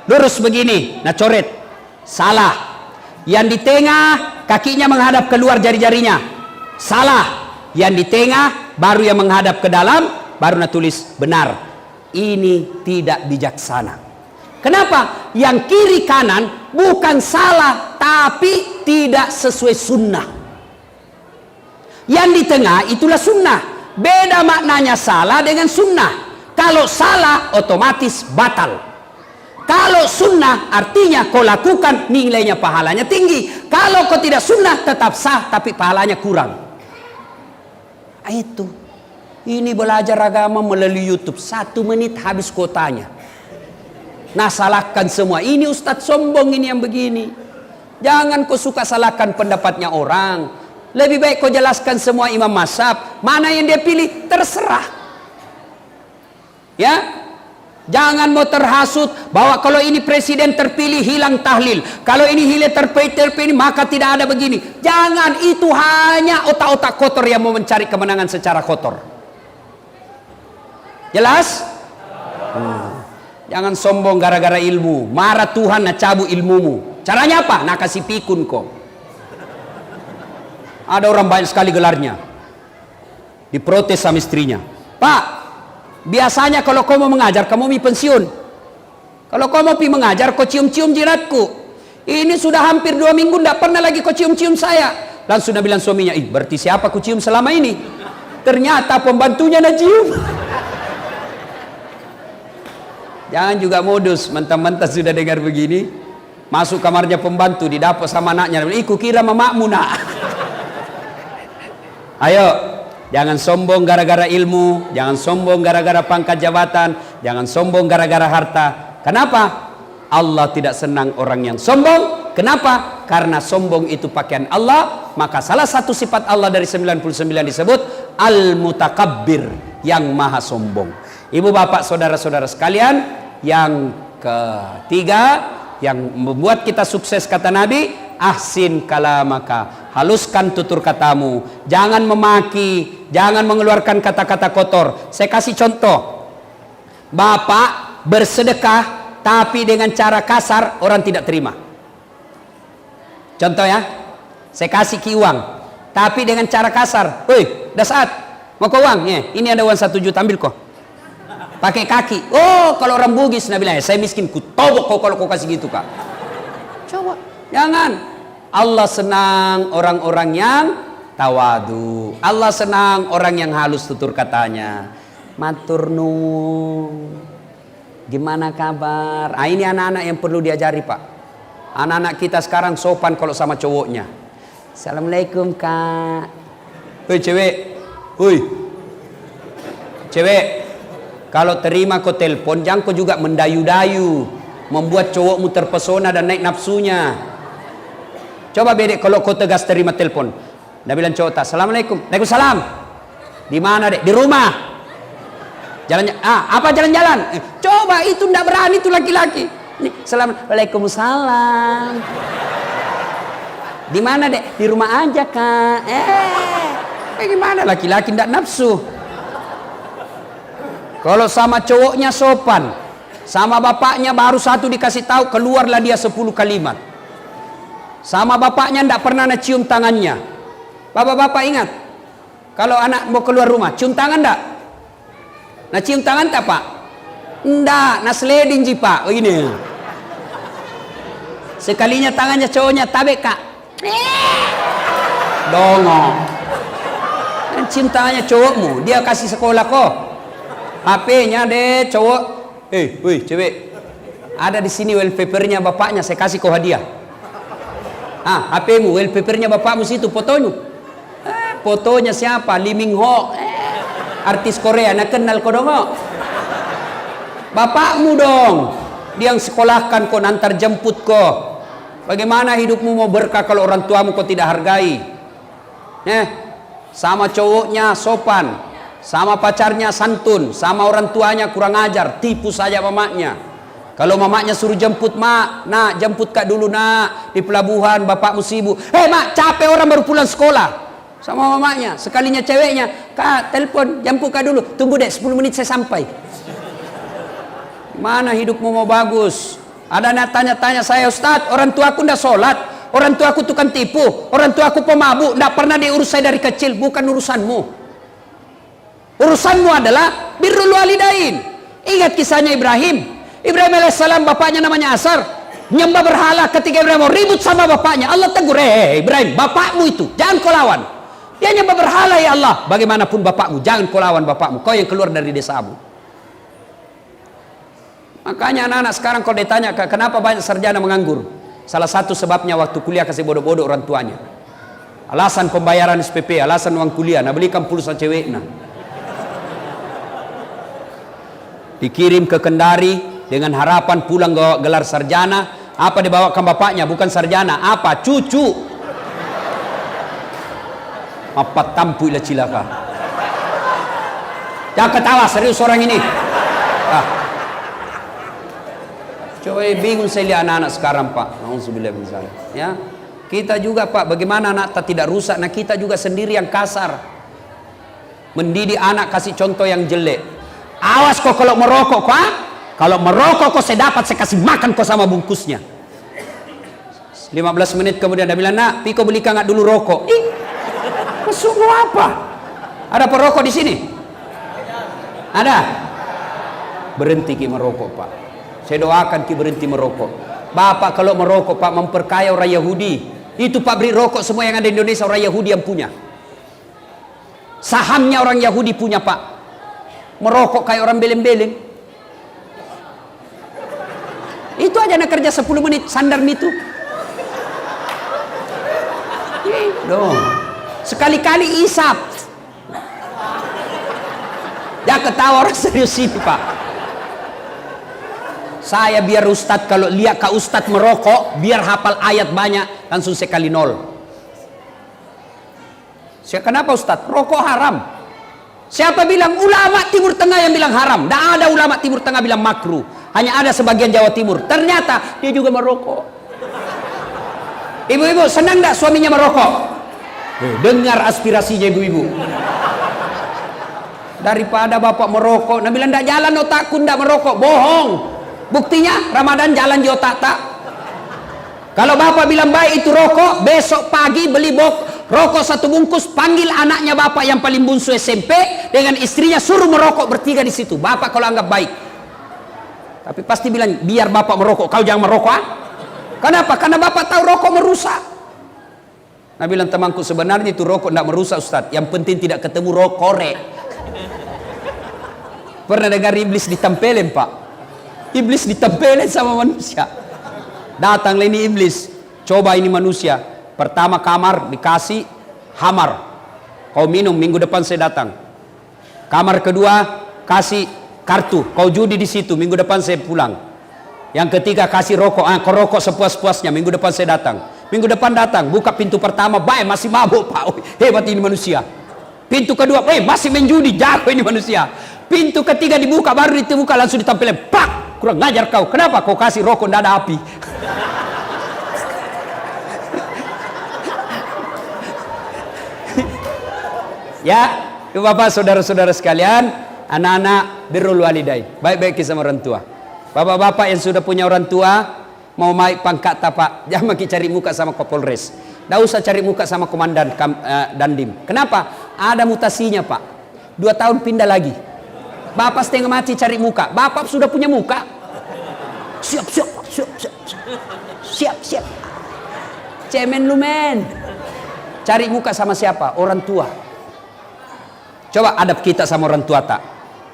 lurus begini, nah coret. Salah. Yang di tengah kakinya menghadap keluar jari-jarinya. Salah. Yang di tengah baru yang menghadap ke dalam, baru nah tulis benar. Ini tidak bijaksana. Kenapa? Yang kiri kanan bukan salah, tapi tidak sesuai sunnah. Yang di tengah itulah sunnah. Beda maknanya salah dengan sunnah. Kalau salah otomatis batal. Kalau sunnah artinya kau lakukan nilainya pahalanya tinggi. Kalau kau tidak sunnah tetap sah tapi pahalanya kurang. Itu. Ini belajar agama melalui YouTube. 1 menit habis kuotanya. Nah, salahkan semua. Ini ustadz sombong ini yang begini. Jangan kau suka salahkan pendapatnya orang. Lebih baik kau jelaskan semua imam mazhab. Mana yang dia pilih terserah. Ya, jangan mau terhasut bahwa kalau ini presiden terpilih hilang tahlil. Kalau ini hilang terpilih maka tidak ada begini. Jangan, itu hanya otak-otak kotor yang mau mencari kemenangan secara kotor. Jelas? Jangan sombong gara-gara ilmu. Marah Tuhan nak cabut ilmumu. Caranya apa? Nak kasih pikun kok. Ada orang banyak sekali gelarnya. Diprotes sama istrinya. Pak, biasanya kalau kau mau mengajar, kamu mau pensiun. Kalau kau mau mengajar, kau cium-cium jiratku. Ini sudah hampir 2 minggu tidak pernah lagi kau cium-cium saya. Langsung Nabi bilang suaminya, berarti siapa ku cium selama ini? Ternyata pembantunya nak cium. Jangan juga modus, mentang-mentang sudah dengar begini, masuk kamarnya pembantu, didapuk sama anaknya, ku kira mamakmu nak. Ayo, jangan sombong gara-gara ilmu, jangan sombong gara-gara pangkat jabatan, jangan sombong gara-gara harta. Kenapa? Allah tidak senang orang yang sombong. Kenapa? Karena sombong itu pakaian Allah. Maka salah satu sifat Allah dari 99 disebut Al-Mutakabbir, yang maha sombong. Ibu bapak saudara-saudara sekalian, yang ketiga yang membuat kita sukses kata Nabi, ahsin kalamaka, haluskan tutur katamu, jangan memaki, jangan mengeluarkan kata-kata kotor. Saya kasih contoh, bapak bersedekah tapi dengan cara kasar, orang tidak terima. Contoh ya, saya kasih ki uang tapi dengan cara kasar. Woi, dah saat mau kau uang ya, ini ada uang 1 juta, ambil kau pakai kaki. Oh, kalau orang Bugis Nabi bilang, saya miskin, ku tobok kau kalau kau kasih gitu kak. Coba, jangan. Allah senang orang-orang yang tawadu. Allah senang orang yang halus tutur katanya. Matur nuwun, gimana kabar? Ini anak-anak yang perlu diajari pak. Anak-anak kita sekarang sopan kalau sama cowoknya. Assalamualaikum kak. Woi cewek, woi cewek, kalau terima kau telepon, jangan kau juga mendayu-dayu, membuat cowokmu terpesona dan naik nafsunya. Coba bedek kalau kau tegas terima telepon. Dia bilang cowok tak, assalamualaikum, waalaikumsalam. Di mana dek? Di rumah. Jalan, apa jalan-jalan? Coba itu ndak berani itu laki-laki. Waalaikumsalam. Di mana dek? Di rumah aja kak. Gimana laki-laki ndak nafsu? Kalau sama cowoknya sopan, sama bapaknya baru satu dikasih tahu, keluarlah dia 10 kalimat. Sama bapaknya ndak pernah nak cium tangannya. Bapak-bapak ingat, kalau anak mau keluar rumah, cium tangan ndak? Nah cium tangan tak pak? Ndak, nah sliding ji pak. Oh ini. Sekalinya tangannya cowoknya tabek kak. Dongong. Dan cium tangannya cowokmu, dia kasih sekolah kok. HP-nya deh cowok. Woi cewek, ada di sini wallpapernya bapaknya, saya kasih kau hadiah. HP-mu wallpapernya bapakmu situ fotonya. Fotonya siapa? Lee Min Ho, artis Korea, nak kenal kau dong? Bapakmu dong, dia yang sekolahkan kau, nantar jemput kau. Bagaimana hidupmu mau berkah kalau orang tuamu kau tidak hargai? Sama cowoknya sopan, sama pacarnya santun, sama orang tuanya kurang ajar, tipu saja mamaknya. Kalau mamaknya suruh jemput, mak, nak jemput kak dulu nak di pelabuhan, bapakmu sibuk. Mak, capek orang baru pulang sekolah. Sama mamaknya, sekalinya ceweknya, kak telepon, jemput kak dulu, tunggu deh 10 menit saya sampai. Mana hidupmu mau bagus? Ada anak tanya-tanya saya, Ustadz, orang tuaku ndak sholat, orang tuaku tukang tipu, orang tuaku pemabuk, ndak pernah diurus saya dari kecil. Bukan urusanmu. Urusanmu adalah birrul walidain. Ingat kisahnya Ibrahim. Ibrahim alaihissalam bapaknya namanya Azar, nyembah berhala. Ketika Ibrahim mau ribut sama bapaknya, Allah tegur, Ibrahim, bapakmu itu jangan kau lawan. Dia nyembah berhala, ya Allah. Bagaimanapun bapakmu, jangan kau lawan bapakmu. Kau yang keluar dari desamu. Makanya anak-anak sekarang kalau ditanya kenapa banyak sarjana menganggur, salah satu sebabnya waktu kuliah kasih bodoh-bodoh orang tuanya. Alasan pembayaran SPP, alasan uang kuliah, nah belikan pulsa cewek, nah dikirim ke Kendari dengan harapan pulang gelar sarjana. Apa dibawakan bapaknya? Bukan sarjana, apa? Cucu. Apa tampu ila cilaka. Jangan ketawa, serius orang ini. Coba bingung saya lihat anak-anak sekarang pak. Alhamdulillah misalnya. Ya, kita juga pak. Bagaimana anak tak tidak rusak? Nah kita juga sendiri yang kasar. Mendidik anak kasih contoh yang jelek. Awas kok kalau merokok kok. Kalau merokok kok saya dapat, saya kasih makan kok sama bungkusnya. 15 menit kemudian dia bilang, nak, Piko belikan nggak dulu rokok? Masuk mau apa? Ada perokok di sini? Ada? Berhenti ki merokok pak. Saya doakan ki berhenti merokok. Bapak kalau merokok Pak memperkaya orang Yahudi. Itu pabrik rokok semua yang ada di Indonesia orang Yahudi yang punya. Sahamnya orang Yahudi punya Pak. Merokok kayak orang beleng-beleng. Itu aja nak kerja 10 menit sandar itu. Dong. Sekali-kali isap. Ya ketawa orang serius ini Pak. Saya biar Ustadz kalau lihat Kak Ustadz merokok, biar hafal ayat banyak, langsung sekali nol. Kenapa Ustadz? Rokok haram. Siapa bilang? Ulama Timur Tengah yang bilang haram. Tidak ada ulama Timur Tengah bilang makruh. Hanya ada sebagian Jawa Timur. Ternyata dia juga merokok. Ibu-ibu senang tidak suaminya merokok? Dengar aspirasinya ibu-ibu. Daripada bapak merokok, Nabi bilang tidak jalan otakku tidak merokok. Bohong. Buktinya Ramadan jalan di otak tak. Kalau bapak bilang baik itu rokok, besok pagi beli rokok 1 bungkus, panggil anaknya bapak yang paling bungsu SMP dengan istrinya, suruh merokok bertiga di situ. Bapak kalau anggap baik. Tapi pasti bilang biar bapak merokok, kau jangan merokok. Ah? Kenapa? Karena bapak tahu rokok merusak. Nabi bilang temanku sebenarnya itu rokok tidak merusak Ustaz. Yang penting tidak ketemu rokok korek. Pernah dengar iblis ditempelin Pak? Iblis ditempelin sama manusia. Datanglah ini iblis. Coba ini manusia. Pertama kamar dikasih hamar. Kau minum, minggu depan saya datang. Kamar kedua kasih kartu. Kau judi di situ, minggu depan saya pulang. Yang ketiga kasih rokok. Kau rokok sepuas-puasnya, minggu depan saya datang. Minggu depan datang, buka pintu pertama, baik masih mabuk Pak. Hebat ini manusia. Pintu kedua, masih menjudi, jago ini manusia. Pintu ketiga dibuka, baru dibuka langsung ditampilin. Pak! Kurang ngajar kau. Kenapa kau kasih rokok tidak ada api? Ya, Bapak saudara-saudara sekalian, anak-anak birrul walidain, baik-baik sama orang tua. Bapak-bapak yang sudah punya orang tua, mau naik pangkat Pak, jangan cari muka sama Kapolres. Tidak usah cari muka sama komandan Dandim. Kenapa? Ada mutasinya Pak. 2 tahun pindah lagi. Bapak setengah mati cari muka. Bapak sudah punya muka. Siap. Cemen lu men. Cari muka sama siapa? Orang tua. Coba adab kita sama orang tua tak?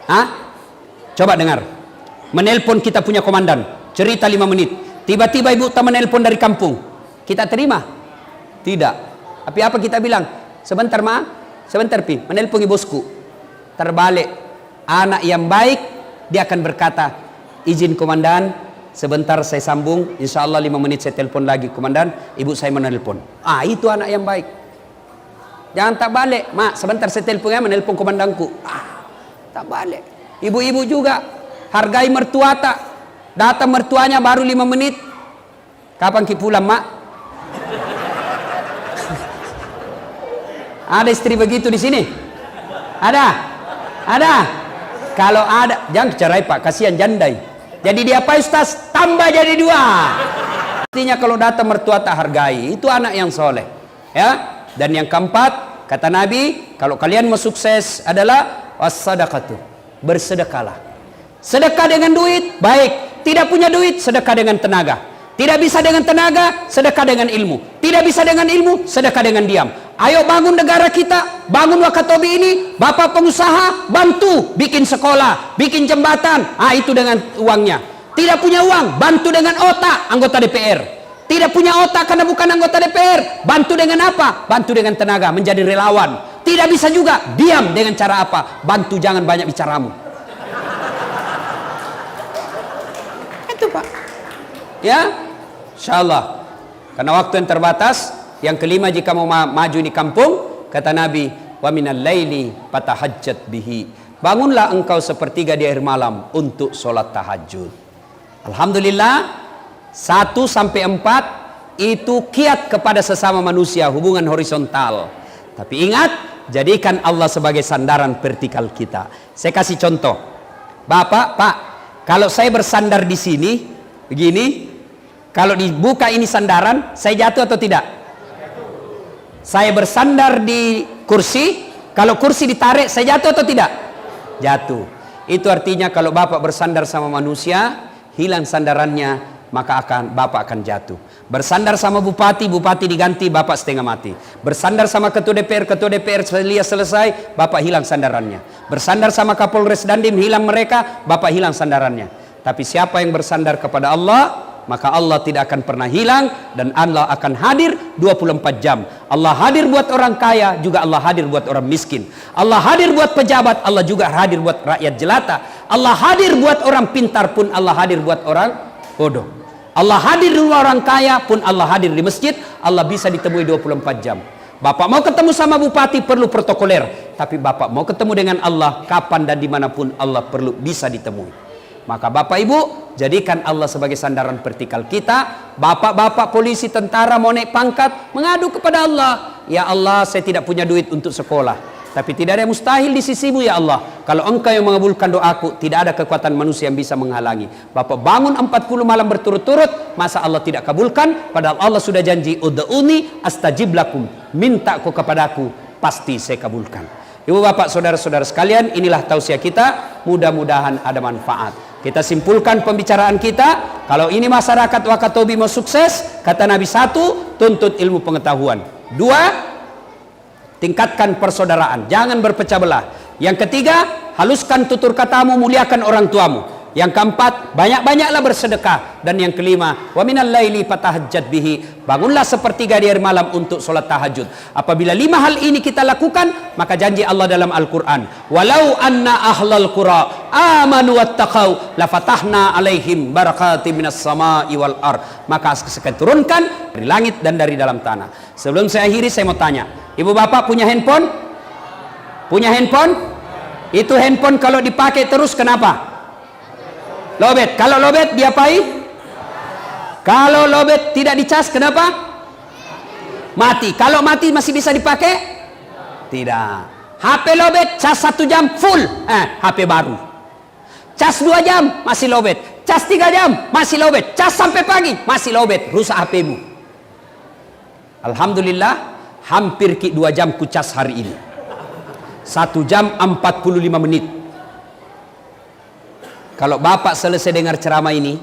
Hah? Coba dengar. Menelpon kita punya komandan. Cerita 5 menit. Tiba-tiba ibu tak menelpon dari kampung. Kita terima? Tidak. Tapi apa kita bilang? Sebentar ma. Sebentar pi. Menelpon bosku. Terbalik. Anak yang baik dia akan berkata, izin komandan, sebentar saya sambung, insya Allah 5 menit saya telepon lagi komandan, ibu saya menelpon. Itu anak yang baik. Jangan tak balik, mak sebentar saya telepon ya, menelpon komandanku. Tak balik. Ibu-ibu juga hargai mertua tak. Datang mertuanya baru 5 menit. Kapan kita pulang mak? Ada istri begitu di sini? Ada. Kalau ada, jangan cerai Pak, kasihan jandai. Jadi dia apa Ustaz? Tambah jadi 2. Artinya kalau datang mertua tak hargai, itu anak yang soleh. Ya. Dan yang keempat, kata Nabi, kalau kalian mau sukses adalah was-sadaqatu, bersedekahlah. Sedekah dengan duit, baik. Tidak punya duit, sedekah dengan tenaga. Tidak bisa dengan tenaga, sedekah dengan ilmu. Tidak bisa dengan ilmu, sedekah dengan diam. Ayo bangun negara kita, bangun Wakatobi ini, bapak pengusaha, bantu bikin sekolah, bikin jembatan. Itu dengan uangnya. Tidak punya uang, bantu dengan otak, anggota DPR. Tidak punya otak karena bukan anggota DPR, bantu dengan apa? Bantu dengan tenaga, menjadi relawan. Tidak bisa juga, diam dengan cara apa? Bantu jangan banyak bicaramu. Itu Pak. Ya, insyaallah. Karena waktu yang terbatas. Yang kelima, jika mau maju di kampung, kata Nabi, wa minal laili fatahajjat bihi. Bangunlah engkau sepertiga di akhir malam untuk sholat tahajud. Alhamdulillah, 1 sampai 4 itu kiat kepada sesama manusia, hubungan horizontal. Tapi ingat, jadikan Allah sebagai sandaran vertikal kita. Saya kasih contoh. Bapak, Pak, kalau saya bersandar di sini, begini, kalau dibuka ini sandaran, saya jatuh atau tidak? Saya bersandar di kursi, kalau kursi ditarik, saya jatuh atau tidak? Jatuh. Itu artinya kalau Bapak bersandar sama manusia, hilang sandarannya, maka bapak akan jatuh. Bersandar sama bupati, bupati diganti, bapak setengah mati. Bersandar sama ketua DPR selesai, bapak hilang sandarannya. Bersandar sama Kapolres Dandim, hilang mereka, bapak hilang sandarannya. Tapi siapa yang bersandar kepada Allah, maka Allah tidak akan pernah hilang, dan Allah akan hadir 24 jam. Allah hadir buat orang kaya, juga Allah hadir buat orang miskin. Allah hadir buat pejabat, Allah juga hadir buat rakyat jelata. Allah hadir buat orang pintar pun, Allah hadir buat orang bodoh. Allah hadir di orang kaya pun, Allah hadir di masjid. Allah bisa ditemui 24 jam. Bapak mau ketemu sama bupati perlu protokoler, tapi bapak mau ketemu dengan Allah kapan dan dimanapun, Allah perlu bisa ditemui. Maka bapak ibu, jadikan Allah sebagai sandaran vertikal kita. Bapak-bapak polisi, tentara mau naik pangkat, mengadu kepada Allah. Ya Allah, saya tidak punya duit untuk sekolah, tapi tidak ada yang mustahil di sisimu ya Allah. Kalau engkau yang mengabulkan doaku, tidak ada kekuatan manusia yang bisa menghalangi. Bapak bangun 40 malam berturut-turut, masa Allah tidak kabulkan? Padahal Allah sudah janji, ud'uni astajib lakum, minta kau kepadaku, pasti saya kabulkan. Ibu bapak saudara-saudara sekalian, inilah tausiah kita, mudah-mudahan ada manfaat. Kita simpulkan pembicaraan kita. Kalau ini masyarakat Wakatobi mau sukses, kata Nabi, 1, tuntut ilmu pengetahuan. 2, tingkatkan persaudaraan, jangan berpecah belah. Yang ketiga, haluskan tutur katamu, muliakan orang tuamu. Yang keempat, banyak-banyaklah bersedekah. Dan yang kelima, wa minal laili fatahajjat bihi, bangunlah sepertiga di hari malam untuk solat tahajud. Apabila 5 hal ini kita lakukan, maka janji Allah dalam Al-Quran, walau anna ahlal qura amanu wattaqau lafatahna alaihim barakatim minas sama'i wal ar, maka saya turunkan dari langit dan dari dalam tanah. Sebelum saya akhiri, saya mau tanya, ibu bapak punya handphone? Punya handphone? Itu handphone kalau dipakai terus kenapa? Lobet. Kalau lobet diapain? Kalau lobet tidak dicas kenapa? Mati. Kalau mati masih bisa dipakai? Tidak. HP lobet, cas 1 jam full, HP baru. Cas 2 jam masih lobet, cas 3 jam masih lobet, cas sampai pagi masih lobet, rusak HPmu. Alhamdulillah, hampir 2 jam ku cas hari ini. 1 jam 45 menit. Kalau bapak selesai dengar ceramah ini,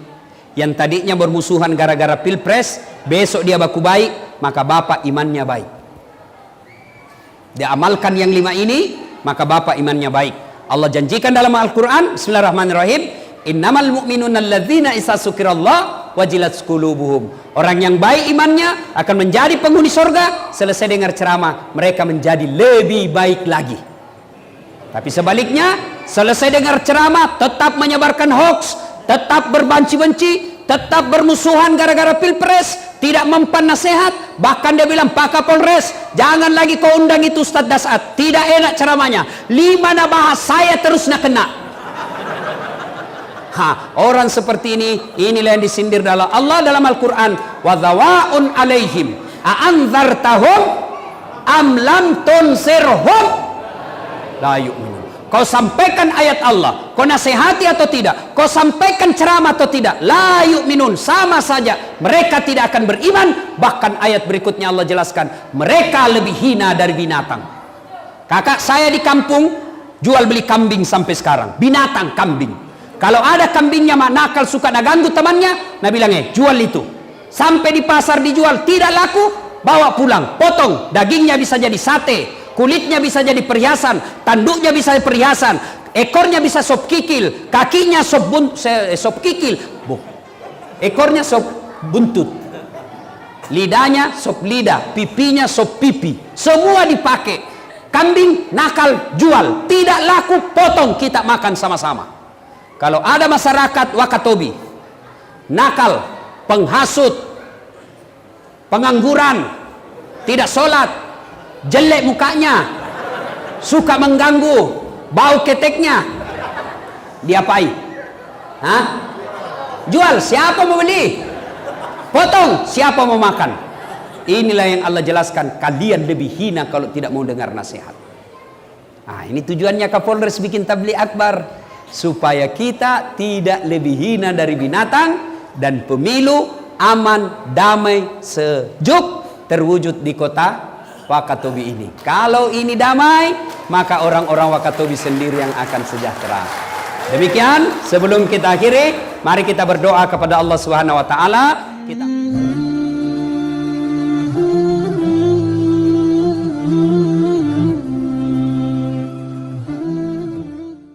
yang tadinya bermusuhan gara-gara pilpres, besok dia baku baik, maka bapak imannya baik. Dia amalkan yang 5 ini, maka bapak imannya baik. Allah janjikan dalam Al-Quran, bismillahirrahmanirrahim, innamal mu'minuna alladzina isa sukirallah wajilat qulubuhum. Orang yang baik imannya akan menjadi penghuni surga. Selesai dengar ceramah, mereka menjadi lebih baik lagi. Tapi sebaliknya, selesai dengar ceramah tetap menyebarkan hoax, tetap berbenci-benci, tetap bermusuhan gara-gara pilpres, tidak mempan nasihat. Bahkan dia bilang, Pak Kapolres, jangan lagi kau undang itu Ustadz Dasat, tidak enak ceramahnya, 5 na bahas saya terus nak kena. Orang seperti ini, inilah yang disindir dalam Allah dalam Al-Quran, wadhawaun alaihim a'anzartahum am lam tunzirhum la yu'minun. Kau sampaikan ayat Allah, kau nasihati atau tidak, kau sampaikan ceramah atau tidak, la yu'minun, sama saja mereka tidak akan beriman. Bahkan ayat berikutnya Allah jelaskan, mereka lebih hina dari binatang. Kakak saya di kampung jual beli kambing sampai sekarang, binatang kambing. Kalau ada kambingnya nakal, suka ganggu temannya, nah bilang jual itu. Sampai di pasar dijual, tidak laku, bawa pulang, potong, dagingnya bisa jadi sate, kulitnya bisa jadi perhiasan, tanduknya bisa perhiasan, ekornya bisa sop kikil, kakinya sop kikil, ekornya sop buntut, lidahnya sop lidah, pipinya sop pipi, semua dipakai. Kambing nakal jual, tidak laku potong, kita makan sama-sama. Kalau ada masyarakat Wakatobi nakal, penghasut, pengangguran, tidak sholat, jelek mukanya, suka mengganggu, bau keteknya, diapain? Jual, siapa mau beli? Potong, siapa mau makan? Inilah yang Allah jelaskan, kalian lebih hina kalau tidak mau dengar nasihat. Ini tujuannya Kapolres bikin tabligh akbar, supaya kita tidak lebih hina dari binatang, dan pemilu aman, damai, sejuk terwujud di kota Wakatobi ini. Kalau ini damai, maka orang-orang Wakatobi sendiri yang akan sejahtera. Demikian, sebelum kita akhiri, Mari kita berdoa kepada Allah Subhanahu wa taala